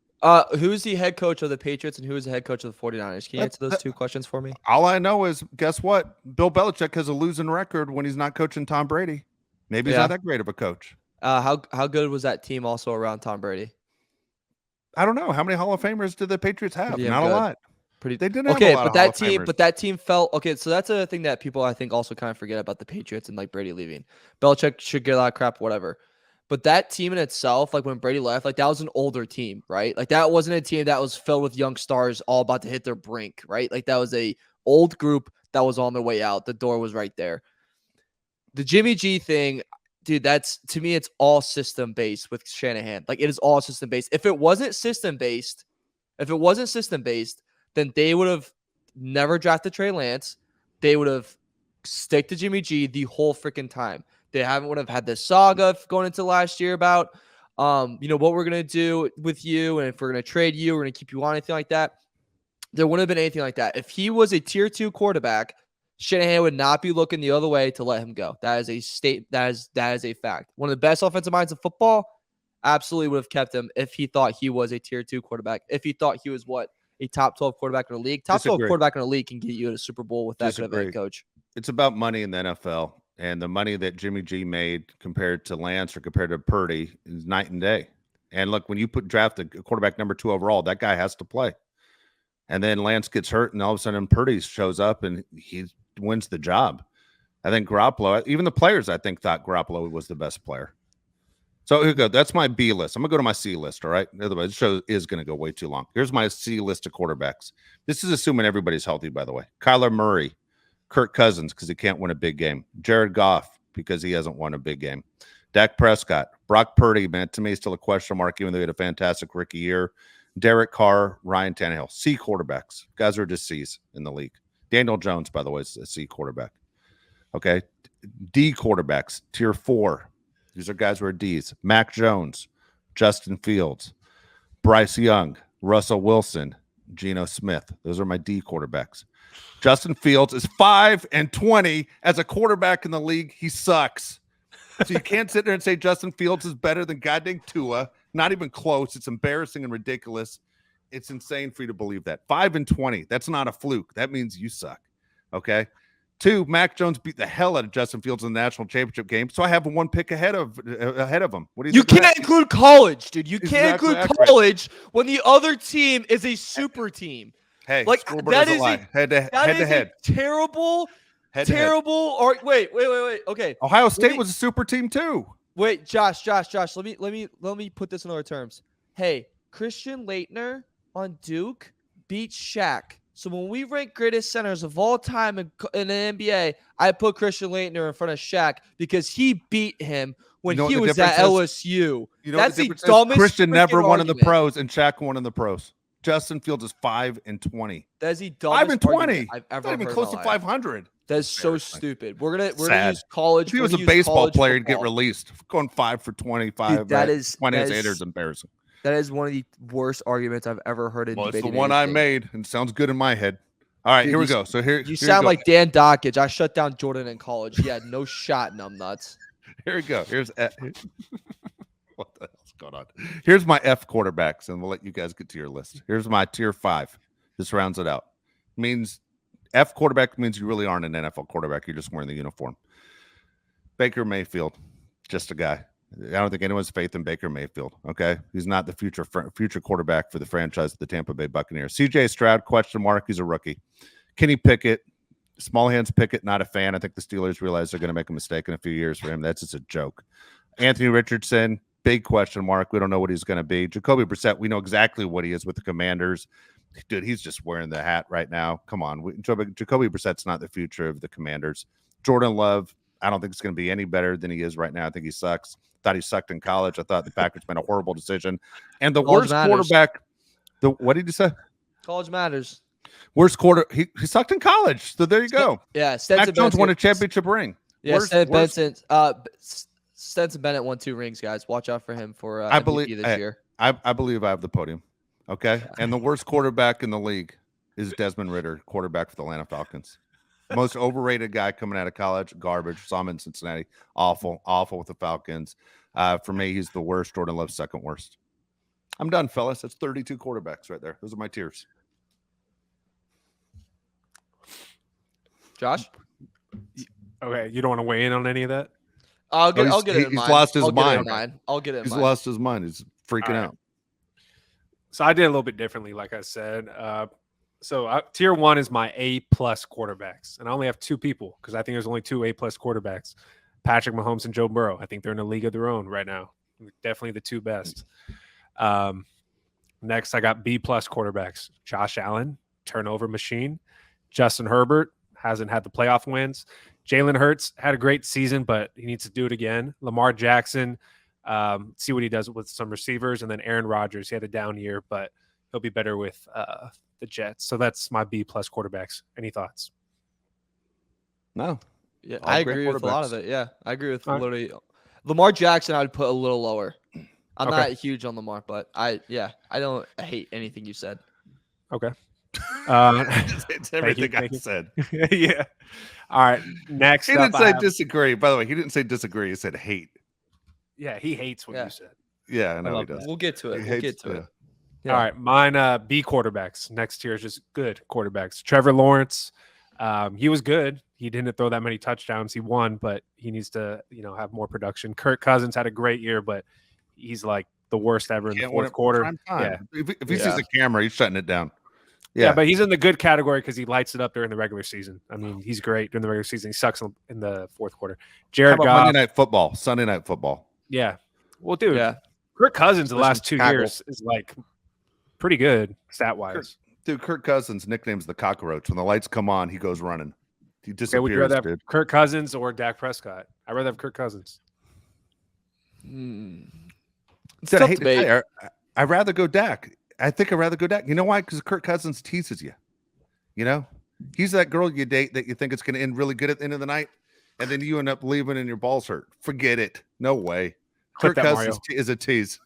Who's the head coach of the Patriots and who is the head coach of the 49ers? Can you answer those 2 questions for me? All I know is, guess what? Bill Belichick has a losing record when he's not coaching Tom Brady. Maybe he's not that great of a coach. How good was that team also around Tom Brady? I don't know. How many Hall of Famers did the Patriots have? Pretty damn Not a good. lot. Pretty They didn't have a okay, lot but of Hall that of team, Famers. but that team felt okay. So that's a thing that people I think also kind of forget about the Patriots and like Brady leaving. Belichick should get a lot of crap, whatever. But that team in itself, like when Brady left, like that was an older team, right? Like that wasn't a team that was filled with young stars all about to hit their brink, right? Like that was a old group that was on their way out. The door was right there. The Jimmy G thing, dude, that's to me, it's all system based with Shanahan. Like it is all system based. If it wasn't system based, then they would have never drafted Trey Lance. They would have stick to Jimmy G the whole freaking time. They haven't would have had this saga going into last year about what we're gonna do with you, and if we're gonna trade you, we're gonna keep you on, anything like that. There wouldn't have been anything like that. If he was a tier 2 quarterback, Shanahan would not be looking the other way to let him go. That is a fact. One of the best offensive minds of football, absolutely would have kept him if he thought he was a tier 2 quarterback. If he thought he was a top 12 quarterback in the league. Top 12 quarterback in the league can get you to a Super Bowl with that good of a head coach. It's about money in the NFL, and the money that Jimmy G made compared to Lance or compared to Purdy is night and day. And look, when you draft a quarterback number 2 overall, that guy has to play. And then Lance gets hurt, and all of a sudden Purdy shows up and he wins the job. I think Garoppolo, even the players, I think thought Garoppolo was the best player. So here we go. That's my B list. I'm going to go to my C list, all right? Otherwise, the show is going to go way too long. Here's my C list of quarterbacks. This is assuming everybody's healthy, by the way. Kyler Murray, Kirk Cousins, because he can't win a big game. Jared Goff, because he hasn't won a big game. Dak Prescott. Brock Purdy, man, to me, still a question mark, even though he had a fantastic rookie year. Derek Carr, Ryan Tannehill. C quarterbacks. Guys are just C's in the league. Daniel Jones, by the way, is a C quarterback. Okay. D quarterbacks, tier 4. These are guys who are D's. Mac Jones, Justin Fields, Bryce Young, Russell Wilson, Geno Smith. Those are my D quarterbacks. Justin Fields is 5-20 as a quarterback in the league. He sucks. So you can't sit there and say Justin Fields is better than goddamn Tua. Not even close. It's embarrassing and ridiculous. It's insane for you to believe that. 5-20. That's not a fluke. That means you suck. Okay. 2, Mac Jones beat the hell out of Justin Fields in the national championship game, so I have 1 pick ahead of him. What do you can't include college, dude. You can't include college when the other team is a super team. Hey, like that is head to head. Terrible. Or wait. Okay, Ohio State was a super team too. Wait, Josh. Let me put this in other terms. Hey, Christian Laettner on Duke beat Shaq. So when we rank greatest centers of all time in the NBA, I put Christian Laettner in front of Shaq because he beat him when he was at LSU. That's the dumbest. Christian never won in the argument. pros, and Shaq won in the pros. Justin Fields is 5-20. That's the dumbest 5-20. I've ever Not even heard close in to my life. 500. That's so stupid. We're gonna use college. If he was a baseball player, he'd get released. Going 5-25. Dude, that is 20 as is embarrassing. That is one of the worst arguments I've ever heard in debate. It's the one I made, and sounds good in my head. All right, dude, here we go. So here you sound like Dan Dockage. I shut down Jordan in college. He had no shot, numbnuts. Here we go. Here's what the hell's going on? Here's my F quarterbacks, and we'll let you guys get to your list. Here's my tier 5. This rounds it out. Means F quarterback means you really aren't an NFL quarterback. You're just wearing the uniform. Baker Mayfield, just a guy. I don't think anyone's faith in Baker Mayfield. Okay, he's not the future quarterback for the franchise of the Tampa Bay Buccaneers. C.J. Stroud, question mark. He's a rookie. Kenny Pickett, small hands Pickett, not a fan. I think the Steelers realize they're going to make a mistake in a few years for him. That's just a joke. Anthony Richardson, big question mark. We don't know what he's going to be. Jacoby Brissett, we know exactly what he is with the Commanders. Dude, he's just wearing the hat right now. Come on. Jacoby Brissett's not the future of the Commanders. Jordan Love, I don't think it's going to be any better than he is right now. I think he sucks. Thought he sucked in college. I thought the Packers made a horrible decision. And the worst quarterback, what did you say? College matters. Worst quarter. He sucked in college. So there you go. Yeah. Mac Jones won a championship ring. Yeah. Stetson Bennett won 2 rings, guys. Watch out for him for MVP this year. I believe I have the podium. Okay. And the worst quarterback in the league is Desmond Ridder, quarterback for the Atlanta Falcons. Most overrated guy coming out of college, garbage. Saw him in Cincinnati. Awful with the Falcons. For me, he's the worst. Jordan Love's second worst. I'm done, fellas. That's 32 quarterbacks right there. Those are my tiers. Josh? Okay, you don't want to weigh in on any of that? I'll get it in He's mine. lost his I'll get it in mind. mine. I'll get it in He's mine. lost his mind. He's freaking All right. out. So I did a little bit differently, like I said. Tier 1 is my A+ quarterbacks, and I only have 2 people because I think there's only 2 A+ quarterbacks: Patrick Mahomes and Joe Burrow. I think they're in a league of their own right now. Definitely the 2 best. Next, I got B+ quarterbacks: Josh Allen, turnover machine; Justin Herbert hasn't had the playoff wins; Jalen Hurts had a great season, but he needs to do it again; Lamar Jackson, see what he does with some receivers; and then Aaron Rodgers. He had a down year, but he'll be better with the Jets. So that's my B+ quarterbacks. Any thoughts? No. Yeah, All I great agree with a lot of quarterbacks. it. Yeah, I agree with All right. literally Lamar Jackson. I would put a little lower. I'm Okay. not huge on Lamar, but I don't hate anything you said. Okay. It's everything I said. Yeah. All right. Next He up, didn't say disagree. By the way, he didn't say disagree. He said hate. Yeah, he hates what Yeah. you said. Yeah, I know he love does. that. We'll get to it. He We'll hates- get to it. All right, mine B quarterbacks. Next tier is just good quarterbacks. Trevor Lawrence, he was good. He didn't throw that many touchdowns. He won, but he needs to, have more production. Kirk Cousins had a great year, but he's like the worst ever in the Can't win fourth it quarter. prime time. Yeah. If he sees the camera, he's shutting it down. Yeah, but he's in the good category because he lights it up during the regular season. I mean, he's great during the regular season. He sucks in the fourth quarter. How Jared about Goff. Monday Night Football, Sunday Night Football? Yeah. Well, dude, Yeah. Kirk Cousins the Listen, last 2 Chicago. years is like pretty good stat wise. Dude, Kirk Cousins' nickname's the cockroach. When the lights come on, he goes running. He Okay, disappears, would you rather have dude. Kirk Cousins or Dak Prescott? I'd rather have Kirk Cousins. It's Dude, I tough hate to debate. tell you, I'd rather go Dak. I think I'd rather go Dak. You know why? Because Kirk Cousins teases you. He's that girl you date that you think it's going to end really good at the end of the night, and then you end up leaving and your balls hurt. Forget it. No way. Clip Kirk that, Cousins is a tease.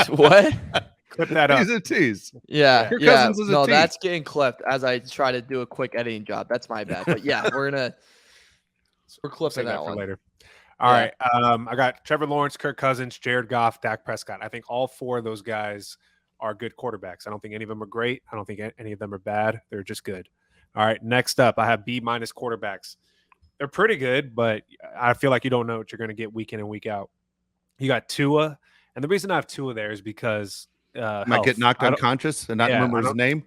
What? Clip that up. He's a tease. Yeah. Kirk Yeah. Cousins is a No, tease. that's getting clipped as I try to do a quick editing job. That's my bad. But yeah, we're clipping Save that for one. later. All right. I got Trevor Lawrence, Kirk Cousins, Jared Goff, Dak Prescott. I think all 4 of those guys are good quarterbacks. I don't think any of them are great. I don't think any of them are bad. They're just good. All right. Next up, I have B- quarterbacks. They're pretty good, but I feel like you don't know what you're going to get week in and week out. You got Tua, and the reason I have Tua there is because Might get knocked unconscious and not remember his name.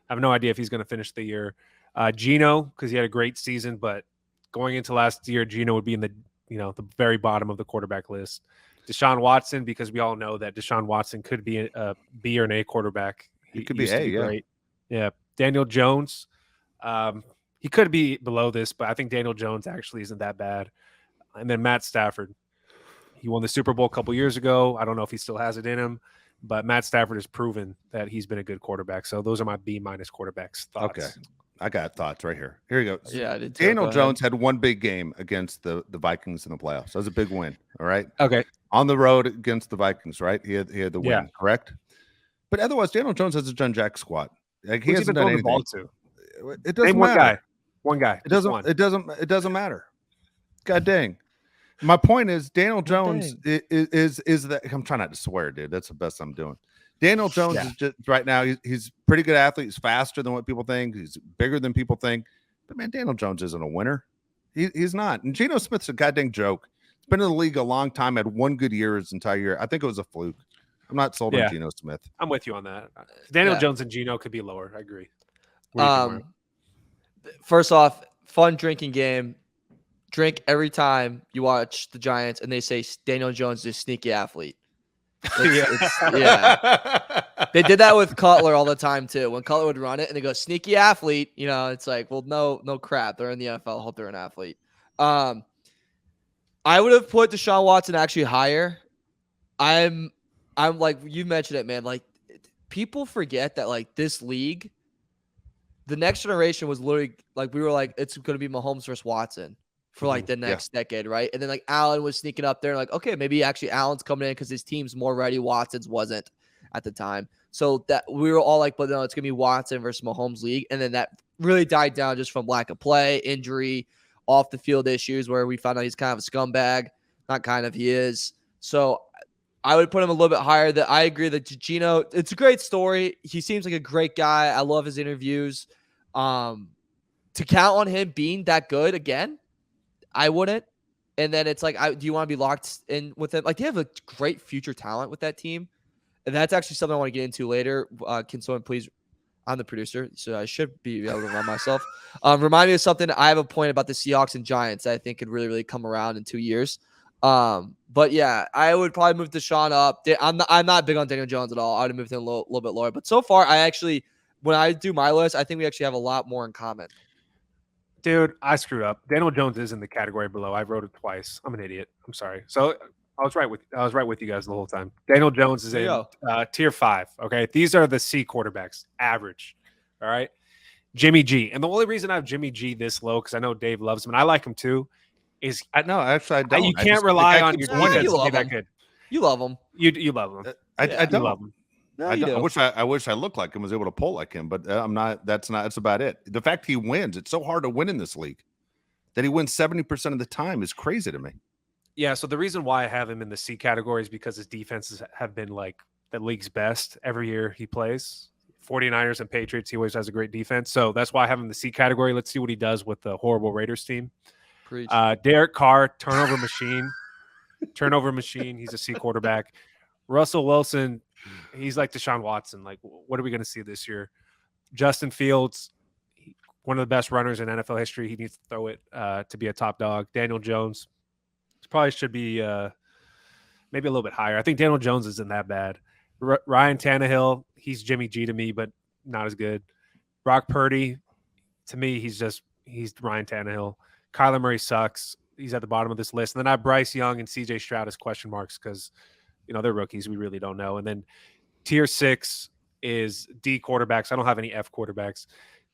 I have no idea if he's going to finish the year. Geno, because he had a great season, but going into last year, Geno would be in the very bottom of the quarterback list. Deshaun Watson, because we all know that Deshaun Watson could be a B or an A quarterback. He could be used to A, yeah. great. Yeah. Daniel Jones, he could be below this, but I think Daniel Jones actually isn't that bad. And then Matt Stafford. He won the Super Bowl a couple years ago. I don't know if he still has it in him, but Matt Stafford has proven that he's been a good quarterback. So those are my B- quarterbacks. Thoughts. Okay. I got thoughts right here. Here you go. Yeah, I did too. Daniel Go Jones had one big game against the Vikings in the playoffs. That was a big win. All right. Okay. On the road against the Vikings, right? He had the win, Yeah. correct? But otherwise, Daniel Jones hasn't done jack squat. Like he Who's hasn't been done throwing anything. the ball to? It doesn't Name one matter. guy. One guy. It Just doesn't. one. It doesn't matter. God dang. My point is, Daniel Jones is that I'm trying not to swear, dude. That's the best I'm doing. Daniel Jones is just right now. He's a pretty good athlete. He's faster than what people think. He's bigger than people think. But man, Daniel Jones isn't a winner. He's not. And Geno Smith's a goddamn joke. He's been in the league a long time. Had one good year his entire year. I think it was a fluke. I'm not sold on Geno Smith. I'm with you on that. Daniel Jones and Geno could be lower. I agree. First off, fun drinking game. Drink every time you watch the Giants and they say Daniel Jones is a sneaky athlete. Yeah. They did that with Cutler all the time too. When Cutler would run it and they go sneaky athlete, it's like, well, no crap. They're in the NFL. Hope they're an athlete. I would have put Deshaun Watson actually higher. I'm like, you mentioned it, man. Like, people forget that like this league, the next generation was literally like, we were like, it's going to be Mahomes versus Watson for like the next decade, right? And then like Allen was sneaking up there, like, okay, maybe actually Allen's coming in because his team's more ready. Watson's wasn't at the time. So that we were all like, but no, it's gonna be Watson versus Mahomes league. And then that really died down just from lack of play, injury, off the field issues where we found out he's kind of a scumbag. Not kind of, he is. So I would put him a little bit higher. That I agree that Geno, it's a great story. He seems like a great guy. I love his interviews. To count on him being that good again, I wouldn't. And then it's like, do you want to be locked in with them? Like, they have a great future talent with that team. And that's actually something I want to get into later. Can someone please? I'm the producer, so I should be able to remind myself. Remind me of something. I have a point about the Seahawks and Giants that I think could really, really come around in 2 years. But yeah, I would probably move Deshaun up. I'm not big on Daniel Jones at all. I would have moved him a little bit lower. But so far, when I do my list, I think we actually have a lot more in common. Dude, I screwed up. Daniel Jones is in the category below. I wrote it twice. I'm an idiot. I'm sorry. So I was right with you guys the whole time. Daniel Jones is in tier 5. Okay, these are the C quarterbacks, average. All right, Jimmy G, and the only reason I have Jimmy G this low because I know Dave loves him and I like him too. Is I don't. You can't rely on your defense to be that good. You love him. You love him. I don't love him. No, I wish I looked like him, was able to pull like him, but I'm not. That's about it. The fact he wins, it's so hard to win in this league. That he wins 70% of the time is crazy to me. Yeah, so the reason why I have him in the C category is because his defenses have been like the league's best every year he plays. 49ers and Patriots, he always has a great defense. So that's why I have him in the C category. Let's see what he does with the horrible Raiders team. Preach. Derek Carr, turnover machine. Turnover machine. He's a C quarterback. Russell Wilson, he's like Deshaun Watson. Like, what are we going to see this year? Justin Fields, one of the best runners in NFL history. He needs to throw it to be a top dog. Daniel Jones probably should be maybe a little bit higher. I think Daniel Jones isn't that bad. Ryan Tannehill, he's Jimmy G to me, but not as good. Brock Purdy, to me, he's Ryan Tannehill. Kyler Murray sucks. He's at the bottom of this list. And then I have Bryce Young and CJ Stroud as question marks because, they're rookies. We really don't know. And then tier 6 is D quarterbacks. I don't have any F quarterbacks.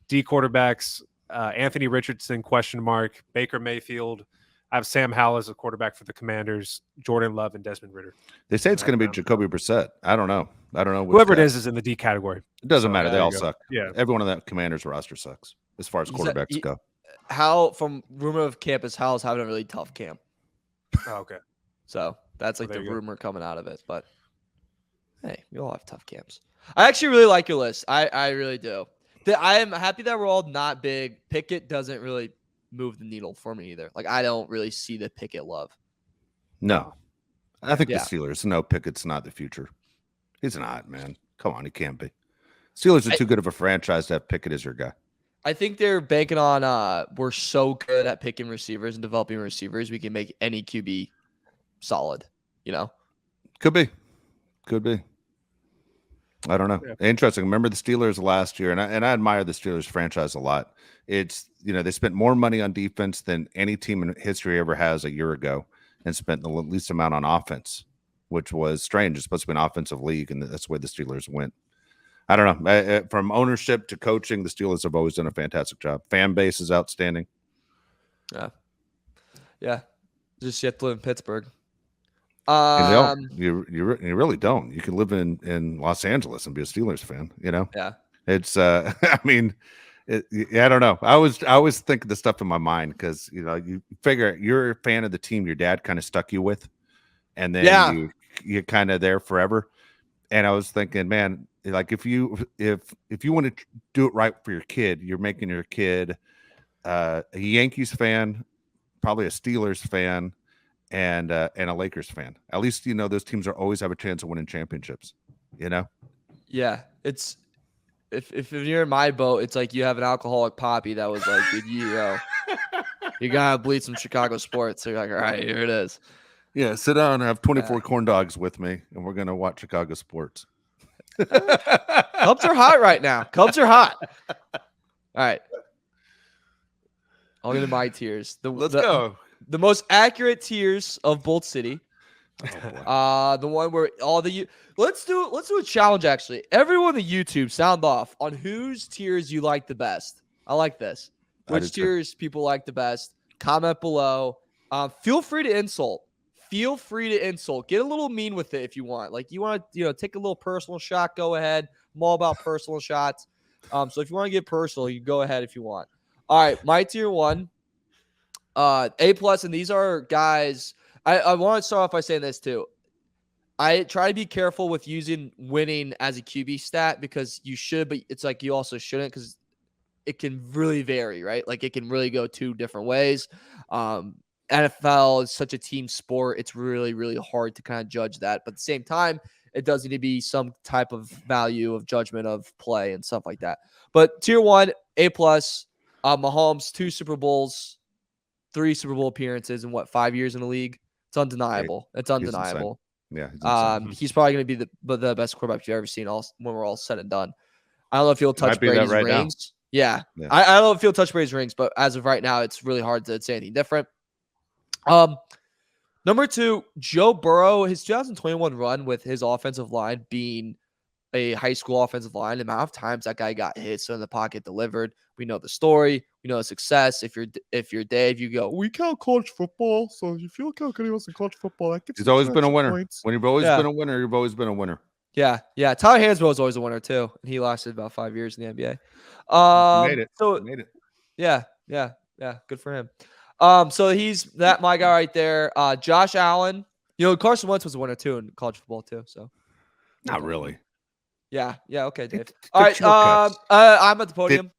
D quarterbacks, Anthony Richardson, question mark. Baker Mayfield. I have Sam Howell as a quarterback for the Commanders, Jordan Love, and Desmond Ritter. They say it's going to be Jacoby Brissett. I don't know. Whoever it is in the D category. It doesn't matter. They all suck. Yeah. Everyone on that Commanders roster sucks as far as quarterbacks go. How, from rumor of campus, Howell's having a really tough camp. Oh, okay. So that's like the rumor coming out of it. But hey, we all have tough camps. I actually really like your list. I really do. I am happy that we're all not big. Pickett doesn't really move the needle for me either. Like, I don't really see the Pickett love. No. I think the Steelers. No, Pickett's not the future. He's not, man. Come on, he can't be. Steelers are too good of a franchise to have Pickett as your guy. I think they're banking on we're so good at picking receivers and developing receivers, we can make any QB solid, Could be. I don't know. Yeah. Interesting. Remember the Steelers last year, and I admire the Steelers franchise a lot. It's, they spent more money on defense than any team in history ever has a year ago, and spent the least amount on offense, which was strange. It's supposed to be an offensive league, and that's where the Steelers went. I don't know. From ownership to coaching, the Steelers have always done a fantastic job. Fan base is outstanding. Yeah. Just you have to live in Pittsburgh. You really don't. You can live in Los Angeles and be a Steelers fan. Yeah. It's I mean, I don't know. I always think of the stuff in my mind because you figure you're a fan of the team your dad kind of stuck you with, and then you're kind of there forever. And I was thinking, man, like if you want to do it right for your kid, you're making your kid a Yankees fan, probably a Steelers fan, and a Lakers fan. At least those teams always have a chance of winning championships. Yeah, it's if you're in my boat, it's like you have an alcoholic poppy that was like, you gotta bleed some Chicago sports. So you're like, all right, here it is. Yeah, sit down and have 24 corn dogs with me, and we're gonna watch Chicago sports. Cubs are hot right now. Cubs are hot. All right. I'll get to my tiers. Let's go. The most accurate tiers of Bolt City. The one where let's do a challenge actually. Everyone on the YouTube sound off on whose tiers you like the best. I like this. Which tiers people like the best. Comment below. Feel free to insult. Get a little mean with it if you want. Like you want to, take a little personal shot, go ahead. I'm all about personal shots. So if you want to get personal, you go ahead if you want. All right, my tier 1, A+, and these are guys. I want to start off by saying this too. I try to be careful with using winning as a QB stat because you should, but it's like you also shouldn't because it can really vary, right? Like it can really go 2 different ways. NFL is such a team sport. It's really, really hard to kind of judge that. But at the same time, it does need to be some type of value of judgment of play and stuff like that. But tier 1, A+, Mahomes, 2 Super Bowls, 3 Super Bowl appearances in 5 years in the league? It's undeniable. It's undeniable. Yeah, he's insane. He's probably going to be the best quarterback you've ever seen when we're all said and done. I don't know if he'll touch Brady's right rings. Yeah. Yeah. I don't know if he'll touch Brady's rings, but as of right now, it's really hard to say anything different. Number 2, Joe Burrow, his 2021 run with his offensive line being a high school offensive line, the amount of times that guy got hit, so in the pocket delivered. We know the story. We know the success. If you're Dave, you go, we count college football, so if you count good he was in college football, that gets He's always been a winner. points. When you've always been a winner, you've always been a winner. Yeah. Tyler Hansbrough was always a winner too, and he lasted about 5 years in the NBA. Made it. So Made it. yeah, good for him. So he's my guy right there. Josh Allen, Carson Wentz was a winner too in college football too. So not really. Yeah. Okay, Dave. All right. I'm at the podium.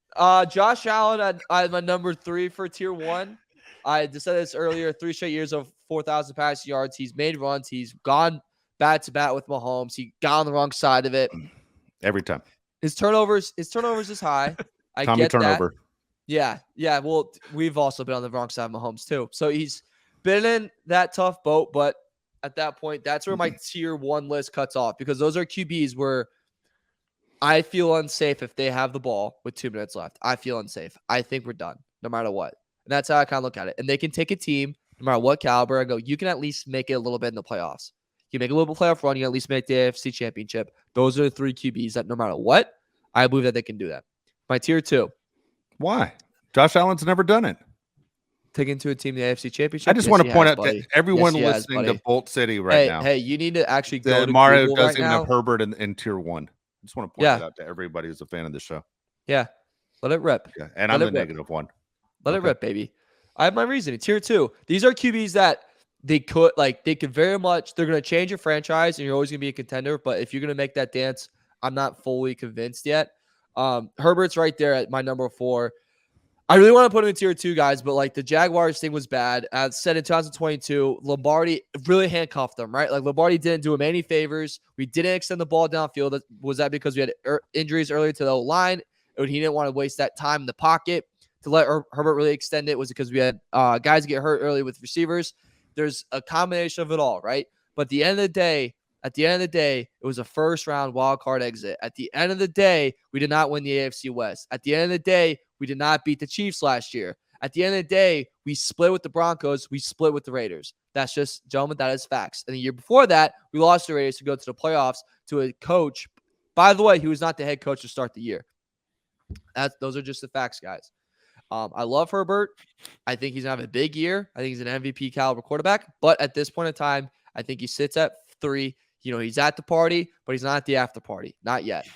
Josh Allen, I'm my number 3 for tier 1. I just said this earlier. 3 straight years of 4,000 passing yards. He's made runs. He's gone bat to bat with Mahomes. He got on the wrong side of it every time. His turnovers is high. I Tommy get turnover. That. Yeah. Well, we've also been on the wrong side of Mahomes too. So he's been in that tough boat, but at that point, that's where my tier 1 list cuts off, because those are QBs where I feel unsafe if they have the ball with 2 minutes left. I feel unsafe. I think we're done no matter what. And that's how I kind of look at it. And they can take a team, no matter what caliber, and go, you can at least make it a little bit in the playoffs. You make a little playoff run, you can at least make the AFC Championship. Those are the 3 QBs that no matter what, I believe that they can do that. My tier 2. Why? Josh Allen's never done it. Taking to a team the AFC Championship. I just want to point out to everyone listening to Bolt City now. Hey, you need to actually go to Mario Google doesn't right even now. have Herbert in tier 1. I just want to point that out to everybody who's a fan of the show. Yeah. Let it rip. Yeah. And I'm the negative 1. Let it rip, baby. I have my reasoning. Tier 2. These are QBs that they could very much, they're going to change your franchise and you're always going to be a contender. But if you're going to make that dance, I'm not fully convinced yet. Herbert's right there at my number 4. I really want to put him in tier 2, guys, but the Jaguars thing was bad. As said in 2022, Lombardi really handcuffed them, right? Lombardi didn't do him any favors. We didn't extend the ball downfield. Was that because we had injuries earlier to the line? Or he didn't want to waste that time in the pocket to let Herbert really extend it? Was it because we had guys get hurt early with receivers? There's a combination of it all, right? But at the end of the day, it was a first-round wild card exit. At the end of the day, we did not win the AFC West. At the end of the day, we did not beat the Chiefs last year. At the end of the day, we split with the Broncos. We split with the Raiders. That's just, gentlemen, that is facts. And the year before that, we lost the Raiders to go to the playoffs to a coach, by the way, he was not the head coach to start the year. Those are just the facts, guys. I love Herbert. I think he's going to have a big year. I think he's an MVP caliber quarterback. But at this point in time, I think he sits at 3. He's at the party, but he's not at the after party. Not yet.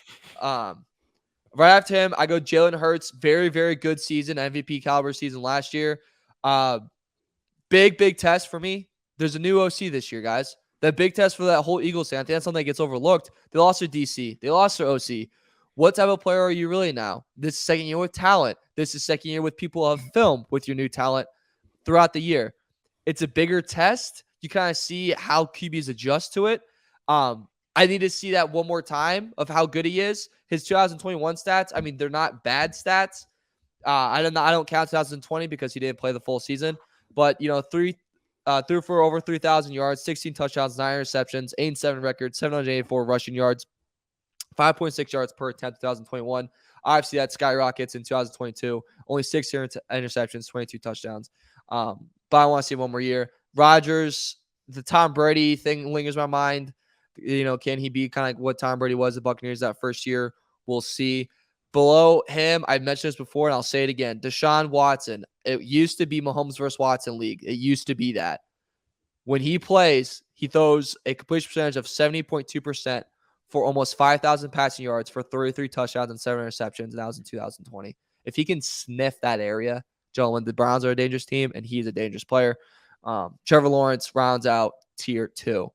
Right after him, I go Jalen Hurts. Very, very good season. MVP caliber season last year. Big test for me. There's a new OC this year, guys. That big test for that whole Eagles fan. I think that's something that gets overlooked. They lost their DC. They lost their OC. What type of player are you really now? This is second year with talent. This is second year with people of film with your new talent throughout the year. It's a bigger test. You kind of see how QBs adjust to it. I need to see that one more time of how good he is. His 2021 stats, I mean, they're not bad stats. I don't count 2020 because he didn't play the full season. But, threw for over 3,000 yards, 16 touchdowns, 9 interceptions, 8-7 record, 784 rushing yards, 5.6 yards per attempt 2021. Obviously, that skyrockets in 2022. Only 6 interceptions, 22 touchdowns. But I want to see one more year. Rodgers, the Tom Brady thing lingers in my mind. Can he be kind of like what Tom Brady was at Buccaneers that first year? We'll see. Below him, I've mentioned this before, and I'll say it again. Deshaun Watson. It used to be Mahomes versus Watson league. It used to be that. When he plays, he throws a completion percentage of 70.2% for almost 5,000 passing yards for 33 touchdowns and 7 interceptions, and that was in 2020. If he can sniff that area, gentlemen, the Browns are a dangerous team, and he's a dangerous player. Trevor Lawrence rounds out tier 2.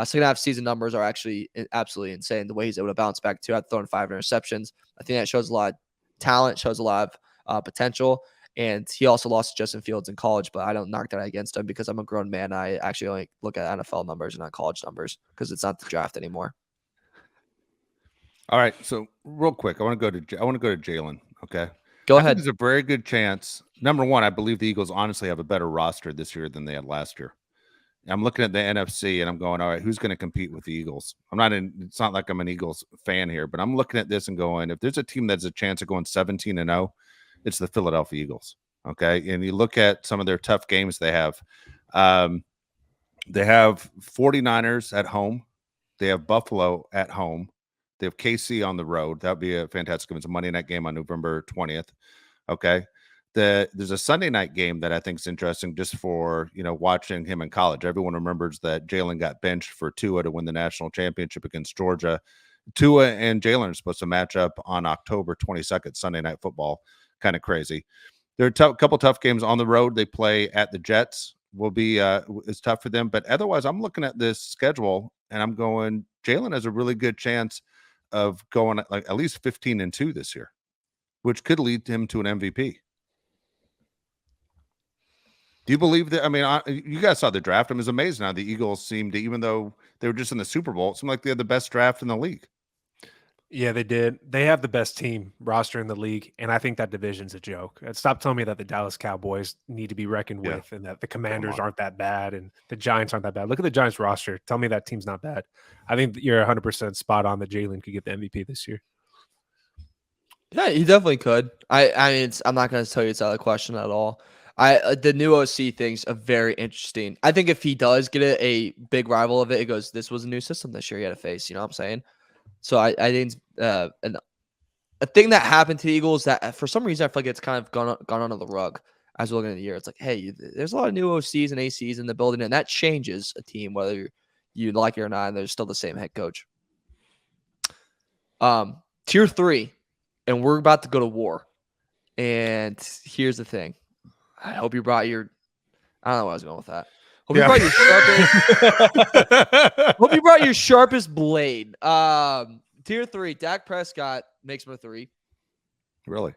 Second half season numbers are actually absolutely insane. The way he's able to bounce back too, after throwing 5 interceptions. I think that shows a lot of talent, shows a lot of potential. And he also lost to Justin Fields in college, but I don't knock that against him because I'm a grown man. I actually only look at NFL numbers and not college numbers because it's not the draft anymore. All right, so real quick, I want to go to Jalen. Okay, Go I think ahead. there's a very good chance. Number one, I believe the Eagles honestly have a better roster this year than they had last year. I'm looking at the NFC and I'm going, all right, who's going to compete with the Eagles? It's not like I'm an Eagles fan here, but I'm looking at this and going, if there's a team that's a chance of going 17-0, it's the Philadelphia Eagles. Okay. And you look at some of their tough games they have. They have 49ers at home. They have Buffalo at home. They have KC on the road. That would be a fantastic game. It's a Monday night game on November 20th. Okay. There's a Sunday night game that I think is interesting just for, watching him in college. Everyone remembers that Jalen got benched for Tua to win the national championship against Georgia. Tua and Jalen are supposed to match up on October 22nd, Sunday Night Football. Kind of crazy. There are a couple tough games on the road. They play at the Jets. It's tough for them. But otherwise, I'm looking at this schedule and I'm going, Jalen has a really good chance of going like at least 15-2 this year, which could lead him to an MVP. Do you believe that? I mean, you guys saw the draft. It was amazing how the Eagles seemed to, even though they were just in the Super Bowl, it seemed like they had the best draft in the league. Yeah, they did. They have the best team roster in the league, and I think that division's a joke. Stop telling me that the Dallas Cowboys need to be reckoned with and that the Commanders aren't that bad and the Giants aren't that bad. Look at the Giants roster. Tell me that team's not bad. I think you're 100% spot on that Jalen could get the MVP this year. Yeah, he definitely could. I mean, I'm not going to tell you it's out of the question at all. The new OC thing's a very interesting. I think if he does get a big rival of it, it goes, this was a new system this year he had to face. You know what I'm saying? So I think a thing that happened to the Eagles that for some reason I feel like it's kind of gone under the rug as we're looking at the year. It's like, hey, there's a lot of new OCs and ACs in the building, and that changes a team whether you like it or not. And there's still the same head coach. Tier 3, and we're about to go to war. And here's the thing. I hope you brought your. I don't know where I was going with that. Hope you brought your sharpest. Hope you brought your sharpest blade. Tier 3, Dak Prescott makes my 3. Really?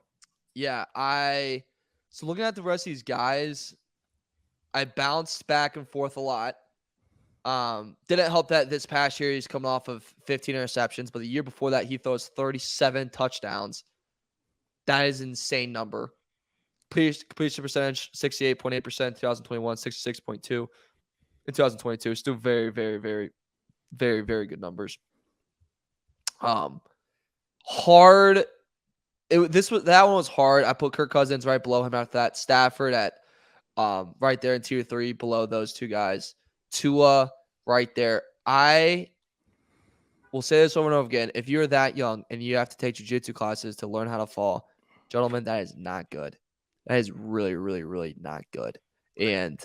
Yeah, so looking at the rest of these guys, I bounced back and forth a lot. Didn't help that this past year he's coming off of 15 interceptions, but the year before that he throws 37 touchdowns. That is an insane number. Completion percentage 68.8%, 2021, 66.2 in 2022. Still very, very, very, very, very good numbers. Hard. That one was hard. I put Kirk Cousins right below him after that. Stafford at right there in tier 3 below those two guys. Tua right there. I will say this over and over again. If you're that young and you have to take jiu-jitsu classes to learn how to fall, gentlemen, that is not good. That is really, really, really not good. And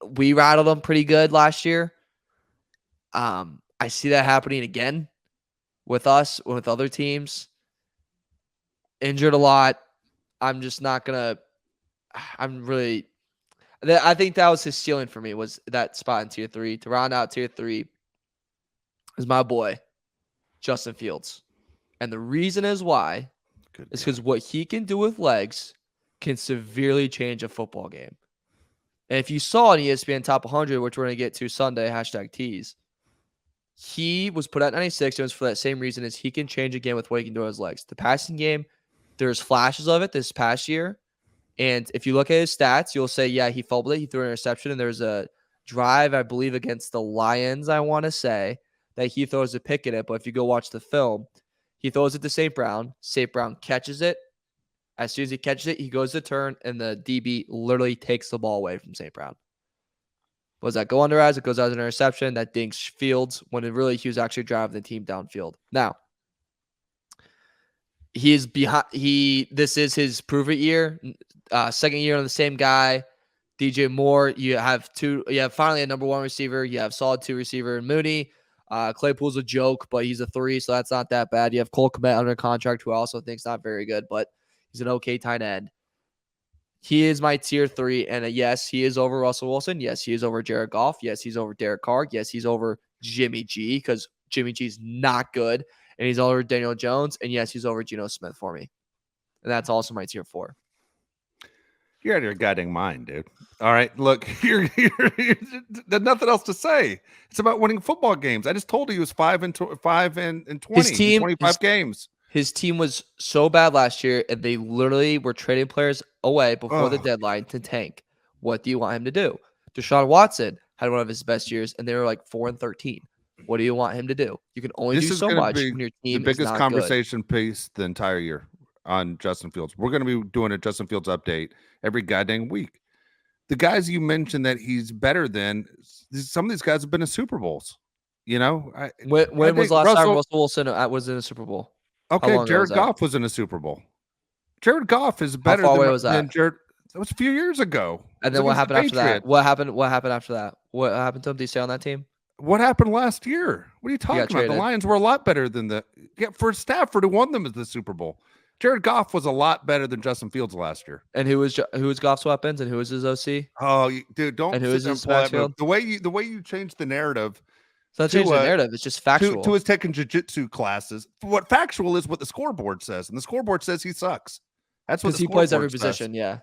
we rattled them pretty good last year. I see that happening again with us, with other teams. Injured a lot. I'm just not going to – I think that was his ceiling for me, was that spot in tier 3. To round out tier 3 is my boy, Justin Fields. And the reason is why is because what he can do with legs can severely change a football game. And if you saw on ESPN Top 100, which we're going to get to Sunday, #tease, he was put at 96. It was for that same reason, is he can change a game with what he can do with his legs. The passing game, there's flashes of it this past year. And if you look at his stats, you'll say, yeah, he fumbled it. He threw an interception. And there's a drive, I believe, against the Lions, I want to say, that he throws a pick in it. But if you go watch the film, he throws it to St. Brown. St. Brown catches it. As soon as he catches it, he goes to turn, and the DB literally takes the ball away from St. Brown. Was that go under as? It goes out as an interception. That dinks Fields when it really he was actually driving the team downfield. Now, he is behind. This is his prove it year. Second year on the same guy, DJ Moore. You have finally a number 1 receiver. You have solid 2 receiver in Mooney. Claypool's a joke, but he's a 3, so that's not that bad. You have Cole Kmet under contract, who I also think's not very good, but he's an okay tight end. He is my tier 3, and yes, he is over Russell Wilson. Yes, he is over Jared Goff. Yes, he's over Derek Carr. Yes, he's over Jimmy G, because Jimmy G's not good, and he's over Daniel Jones. And yes, he's over Geno Smith for me. and that's also my tier 4. You're out of your goddamn mind, dude. All right, look, there's nothing else to say. It's about winning football games. I just told you he was 5 and 20 in 25 games. His team was so bad last year, and they literally were trading players away before the deadline to tank. What do you want him to do? Deshaun Watson had one of his best years, and they were like 4 and 13. What do you want him to do? You can only do so much when your team the biggest is not conversation piece the entire year on Justin Fields. We're going to be doing a Justin Fields update every goddamn week. The guys you mentioned that he's better than, some of these guys have been in Super Bowls. You know, when was the last time Russell Wilson was in a Super Bowl? Okay, Jared Goff was in a Super Bowl. Jared Goff is better than Jared. That was a few years ago. And then what happened after that? What happened after that? What happened to him? Did he stay on that team? What happened last year? What are you talking about? The Lions were a lot better than for Stafford, who won them at the Super Bowl. Jared Goff was a lot better than Justin Fields last year. And who was Goff's weapons, and who was his OC? Oh, dude, don't. And who is his backfield? The way you changed the narrative. It's not changing the narrative. It's just factual. To his taking jiu-jitsu classes. What factual is what the scoreboard says, and the scoreboard says he sucks. That's what he plays every position. Yeah.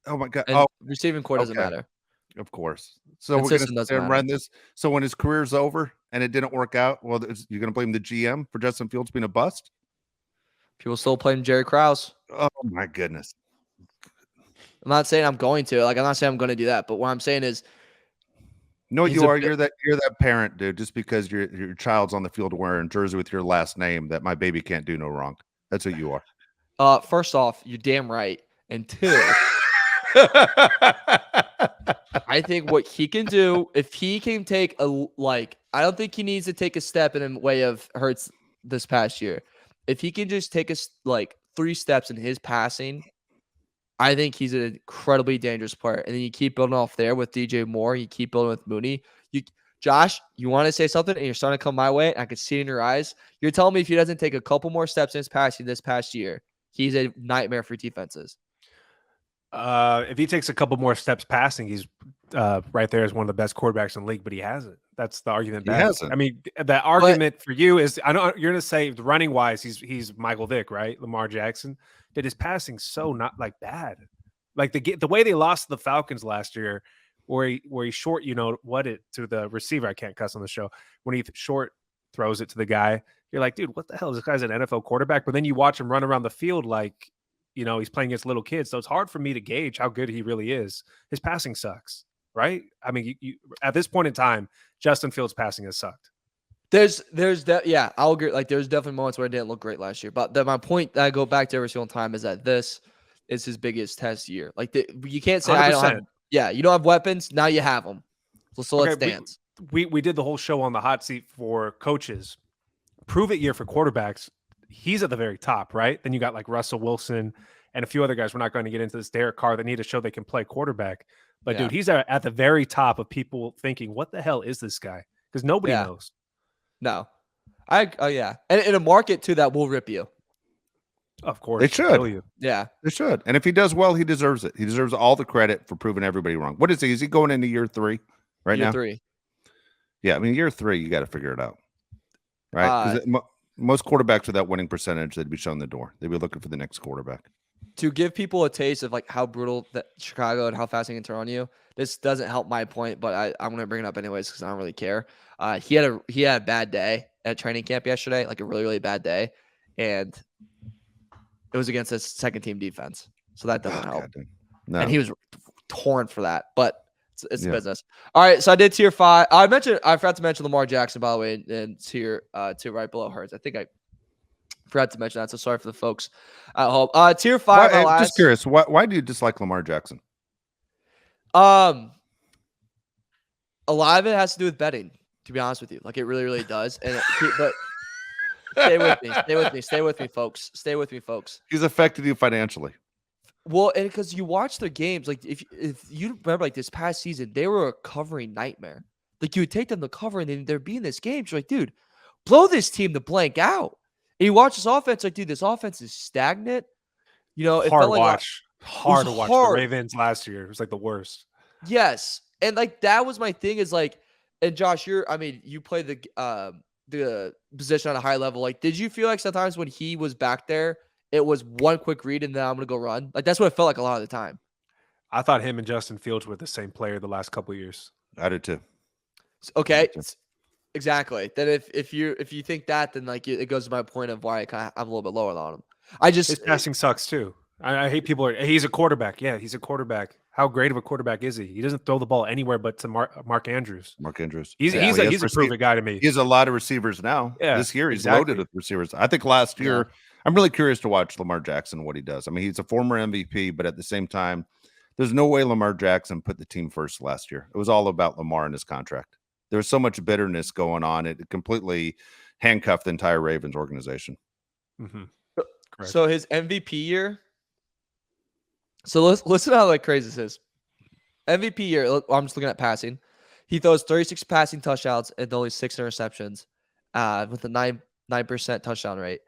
Oh my god. And receiving core doesn't matter. Of course. So we're going to run this. So when his career's over and it didn't work out, well, you're going to blame the GM for Justin Fields being a bust? People still playing Jerry Krause. Oh my goodness. I'm not saying I'm going to. I'm not saying I'm going to do that. But what I'm saying is, no, you are. You're that parent, dude. Just because your child's on the field wearing a jersey with your last name, that my baby can't do no wrong. That's what you are. First off, you're damn right. And two, I think what he can do, if he can take I don't think he needs to take a step in the way of Hurts this past year. If he can just take 3 steps in his passing, I think he's an incredibly dangerous player. And then you keep building off there with DJ Moore. You keep building with Mooney. Josh, you want to say something, and you're starting to come my way. And I can see it in your eyes. You're telling me if he doesn't take a couple more steps in his passing this past year, he's a nightmare for defenses. If he takes a couple more steps passing, he's right there as one of the best quarterbacks in the league, but he hasn't. That's the argument. He hasn't. I mean, the argument for you is, I know you're going to say running wise, he's Michael Vick, right? Lamar Jackson. Did his passing so not bad? Like the way they lost to the Falcons last year, where he short, to the receiver. I can't cuss on the show. When he short throws it to the guy, you're like, dude, what the hell? This guy's an NFL quarterback. But then you watch him run around the field like, he's playing against little kids. So it's hard for me to gauge how good he really is. His passing sucks, right? I mean, you at this point in time, Justin Fields' passing has sucked. I'll agree. There's definitely moments where it didn't look great last year. But my point that I go back to every single time is that this is his biggest test year. You can't say 100%. I don't have. Yeah, you don't have weapons. Now you have them. So let's dance. We did the whole show on the hot seat for coaches. Prove it year for quarterbacks. He's at the very top, right? Then you got Russell Wilson and a few other guys. We're not going to get into this. Derek Carr that need to show they can play quarterback. But dude, he's at the very top of people thinking, what the hell is this guy? Because nobody knows. No. And in a market too that will rip you. Of course. They should. You. Yeah. They should. And if he does well, he deserves it. He deserves all the credit for proving everybody wrong. What is he? Is he going into year 3 right now? Year 3. Yeah, I mean, year 3, you got to figure it out. Right? Most quarterbacks with that winning percentage, they'd be shown the door. They'd be looking for the next quarterback. To give people a taste of how brutal that Chicago and how fast they can turn on you, this doesn't help my point, but I'm going to bring it up anyways because I don't really care. He had a bad day at training camp yesterday, a really, really bad day, and it was against a second-team defense, so that doesn't help. No. And he was torn for that, but it's business. All right, so I did tier 5. I forgot to mention Lamar Jackson, by the way, in tier 2 right below Hurts. I think I forgot to mention that, so sorry for the folks at home. Tier 5. I'm just curious, why do you dislike Lamar Jackson? A lot of it has to do with betting, to be honest with you. It really, really does. But stay with me, folks. Stay with me, folks. He's affected you financially. Well, and because you watch their games, if you remember, this past season, they were a covering nightmare. You would take them to cover, and then they'd be in this game. You're like, dude, blow this team to blank out. And you watch this offense, dude, this offense is stagnant. It hard felt hard to watch. The Ravens last year, it was the worst. Yes, and that was my thing. Is and Josh, you play the position at a high level. Did you feel sometimes when he was back there, it was one quick read and then I'm gonna go run. Like that's what it felt like a lot of the time. I thought him and Justin Fields were the same player the last couple of years. I did too. Okay, exactly. Then if you think that, then like it goes to my point of why I'm a little bit lower on him. His passing sucks too. I hate people. He's a quarterback. Yeah, he's a quarterback. How great of a quarterback is he? He doesn't throw the ball anywhere but to Mark Andrews. Mark Andrews. He's a proven guy to me. He has a lot of receivers now. Yeah, this year he's loaded with receivers. I think last year, I'm really curious to watch Lamar Jackson, what he does. I mean, he's a former MVP, but at the same time, there's no way Lamar Jackson put the team first last year. It was all about Lamar and his contract. There was so much bitterness going on. It completely handcuffed the entire Ravens organization. Mm-hmm. So his MVP year. So listen to how like crazy this is. MVP year. I'm just looking at passing. He throws 36 passing touchdowns and only 6 interceptions, with a 9% touchdown rate.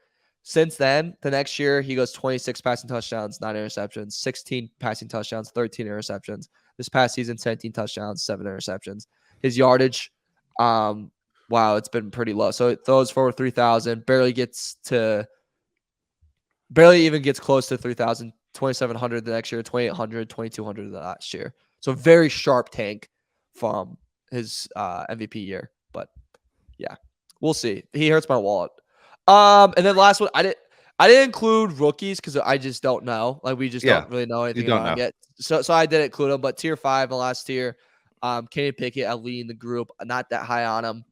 Since then, the next year he goes 26 passing touchdowns, 9 interceptions, 16 passing touchdowns, 13 interceptions. This past season, 17 touchdowns, 7 interceptions. His yardage, wow, it's been pretty low. So it throws for 3,000, barely even gets close to 3,000, 2,700 the next year, 2,800, 2,200 the last year. So very sharp tank from his MVP year. But yeah, we'll see. He hurts my wallet. And then last one, I didn't include rookies because I just don't know. Like we just don't really know anything about him yet. So I didn't include him. But tier 5 in the last tier, Kenny Pickett, I lead in the group. Not that high on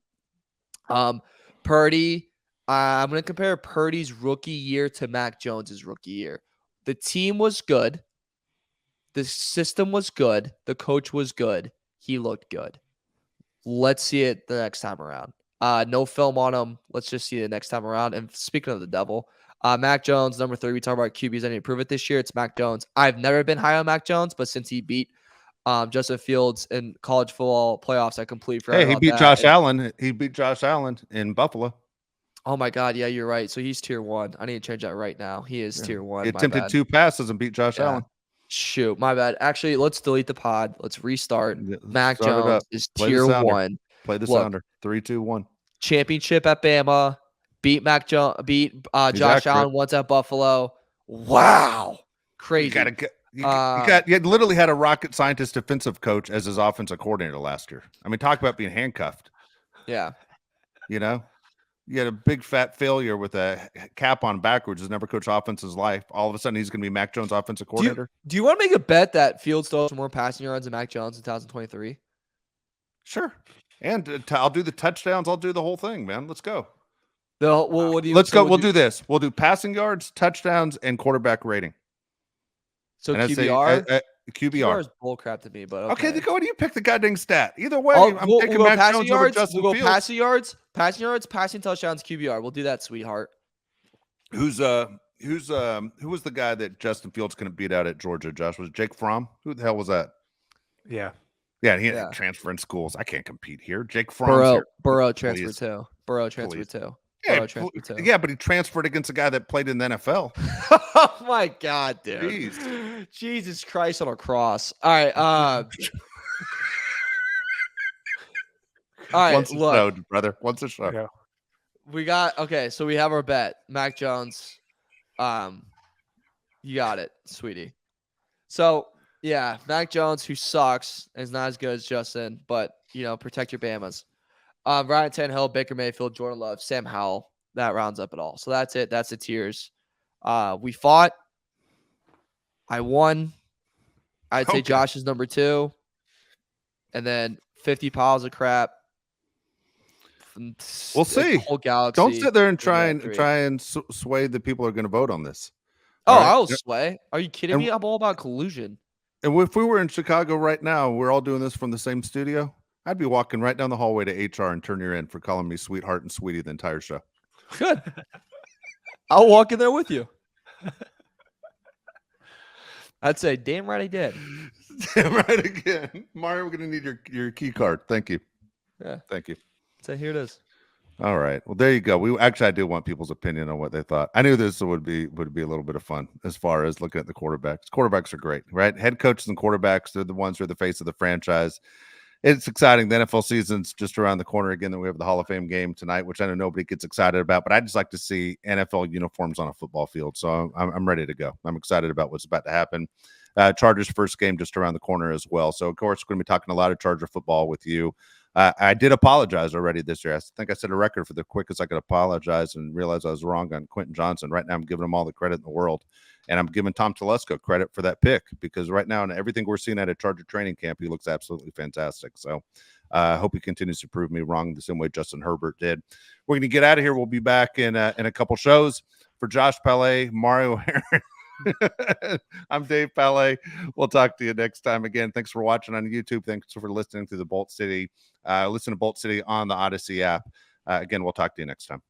him. Purdy. I'm going to compare Purdy's rookie year to Mac Jones's rookie year. The team was good. The system was good. The coach was good. He looked good. Let's see it the next time around. No film on him. Let's just see it next time around. And speaking of the devil, Mac Jones, number 3. We talk about QBs. I need to prove it this year. It's Mac Jones. I've never been high on Mac Jones, but since he beat Justin Fields in college football playoffs, I completely forgot. Hey, he beat Josh Allen. He beat Josh Allen in Buffalo. Oh my God, yeah, you're right. So he's tier 1. I need to change that right now. He is tier 1. He attempted 2 passes and beat Josh Allen. Shoot, my bad. Actually, let's delete the pod. Let's restart. Mac Jones is tier 1. Play the sounder. 3, 2, 1. Championship at Bama. Beat Mac Jones. Beat Josh Allen once at Buffalo. Wow, crazy. You literally had a rocket scientist defensive coach as his offensive coordinator last year. I mean, talk about being handcuffed. Yeah, you know. You had a big fat failure with a cap on backwards. Has never coached offense in his life. All of a sudden, he's going to be Mac Jones' offensive coordinator. Do you want to make a bet that Fields throws more passing yards than Mac Jones in 2023? Sure. And I'll do the touchdowns. I'll do the whole thing, man. Let's go. Let's go. We'll do this. We'll do passing yards, touchdowns, and quarterback rating. So QBR? QBR is bullcrap to me, but okay. Then go. Do you pick the goddamn stat? Either way, I'm picking Mac Jones over Justin Fields. Passing yards, passing touchdowns, QBR. We'll do that, sweetheart. Who was the guy that Justin Fields couldn't beat out at Georgia? Josh, was it Jake Fromm? Who the hell was that? Yeah, he had transferring schools. I can't compete here. Jake Fromm. Burrow transferred too. Yeah, but he transferred against a guy that played in the NFL. Oh my God, dude! Jeez. Jesus Christ on a cross. All right. All right. Once a show, brother. Once a show. Yeah. We got so we have our bet. Mac Jones. You got it, sweetie. So yeah, Mac Jones, who sucks and is not as good as Justin, but protect your Bamas. Ryan Tannehill, Baker Mayfield, Jordan Love, Sam Howell. That rounds up it all. So that's it. That's the tiers. We fought. I won. I'd say Josh is number 2. And then 50 piles of crap. We'll see. Whole galaxy. Don't sit there and try and sway the people who are going to vote on this. Oh, right? I'll sway. Are you kidding me? I'm all about collusion. And if we were in Chicago right now, we're all doing this from the same studio, I'd be walking right down the hallway to HR and turn you in for calling me sweetheart and sweetie the entire show. Good. I'll walk in there with you. I'd say, damn right I did. Damn right again. Mario, we're going to need your key card. Thank you. Yeah. Thank you. So here it is. All right. Well, there you go. I do want people's opinion on what they thought. I knew this would be a little bit of fun as far as looking at the quarterbacks. Quarterbacks are great, right? Head coaches and quarterbacks, they're the ones who are the face of the franchise. It's exciting. The NFL season's just around the corner again. Then we have the Hall of Fame game tonight, which I know nobody gets excited about, but I just like to see NFL uniforms on a football field. So I'm ready to go. I'm excited about what's about to happen. Chargers first game just around the corner as well. So of course we're going to be talking a lot of Charger football with you. I did apologize already this year. I think I set a record for the quickest I could apologize and realize I was wrong on Quentin Johnson. Right now I'm giving him all the credit in the world. And I'm giving Tom Telesco credit for that pick because right now, in everything we're seeing at a Charger training camp, he looks absolutely fantastic. So I hope he continues to prove me wrong the same way Justin Herbert did. We're going to get out of here. We'll be back in a couple shows. For Josh Palet, Mario Aaron, I'm Dave Palet. We'll talk to you next time. Again, thanks for watching on YouTube. Thanks for listening to the Bolt City. Listen to Bolt City on the Odyssey app. Again, we'll talk to you next time.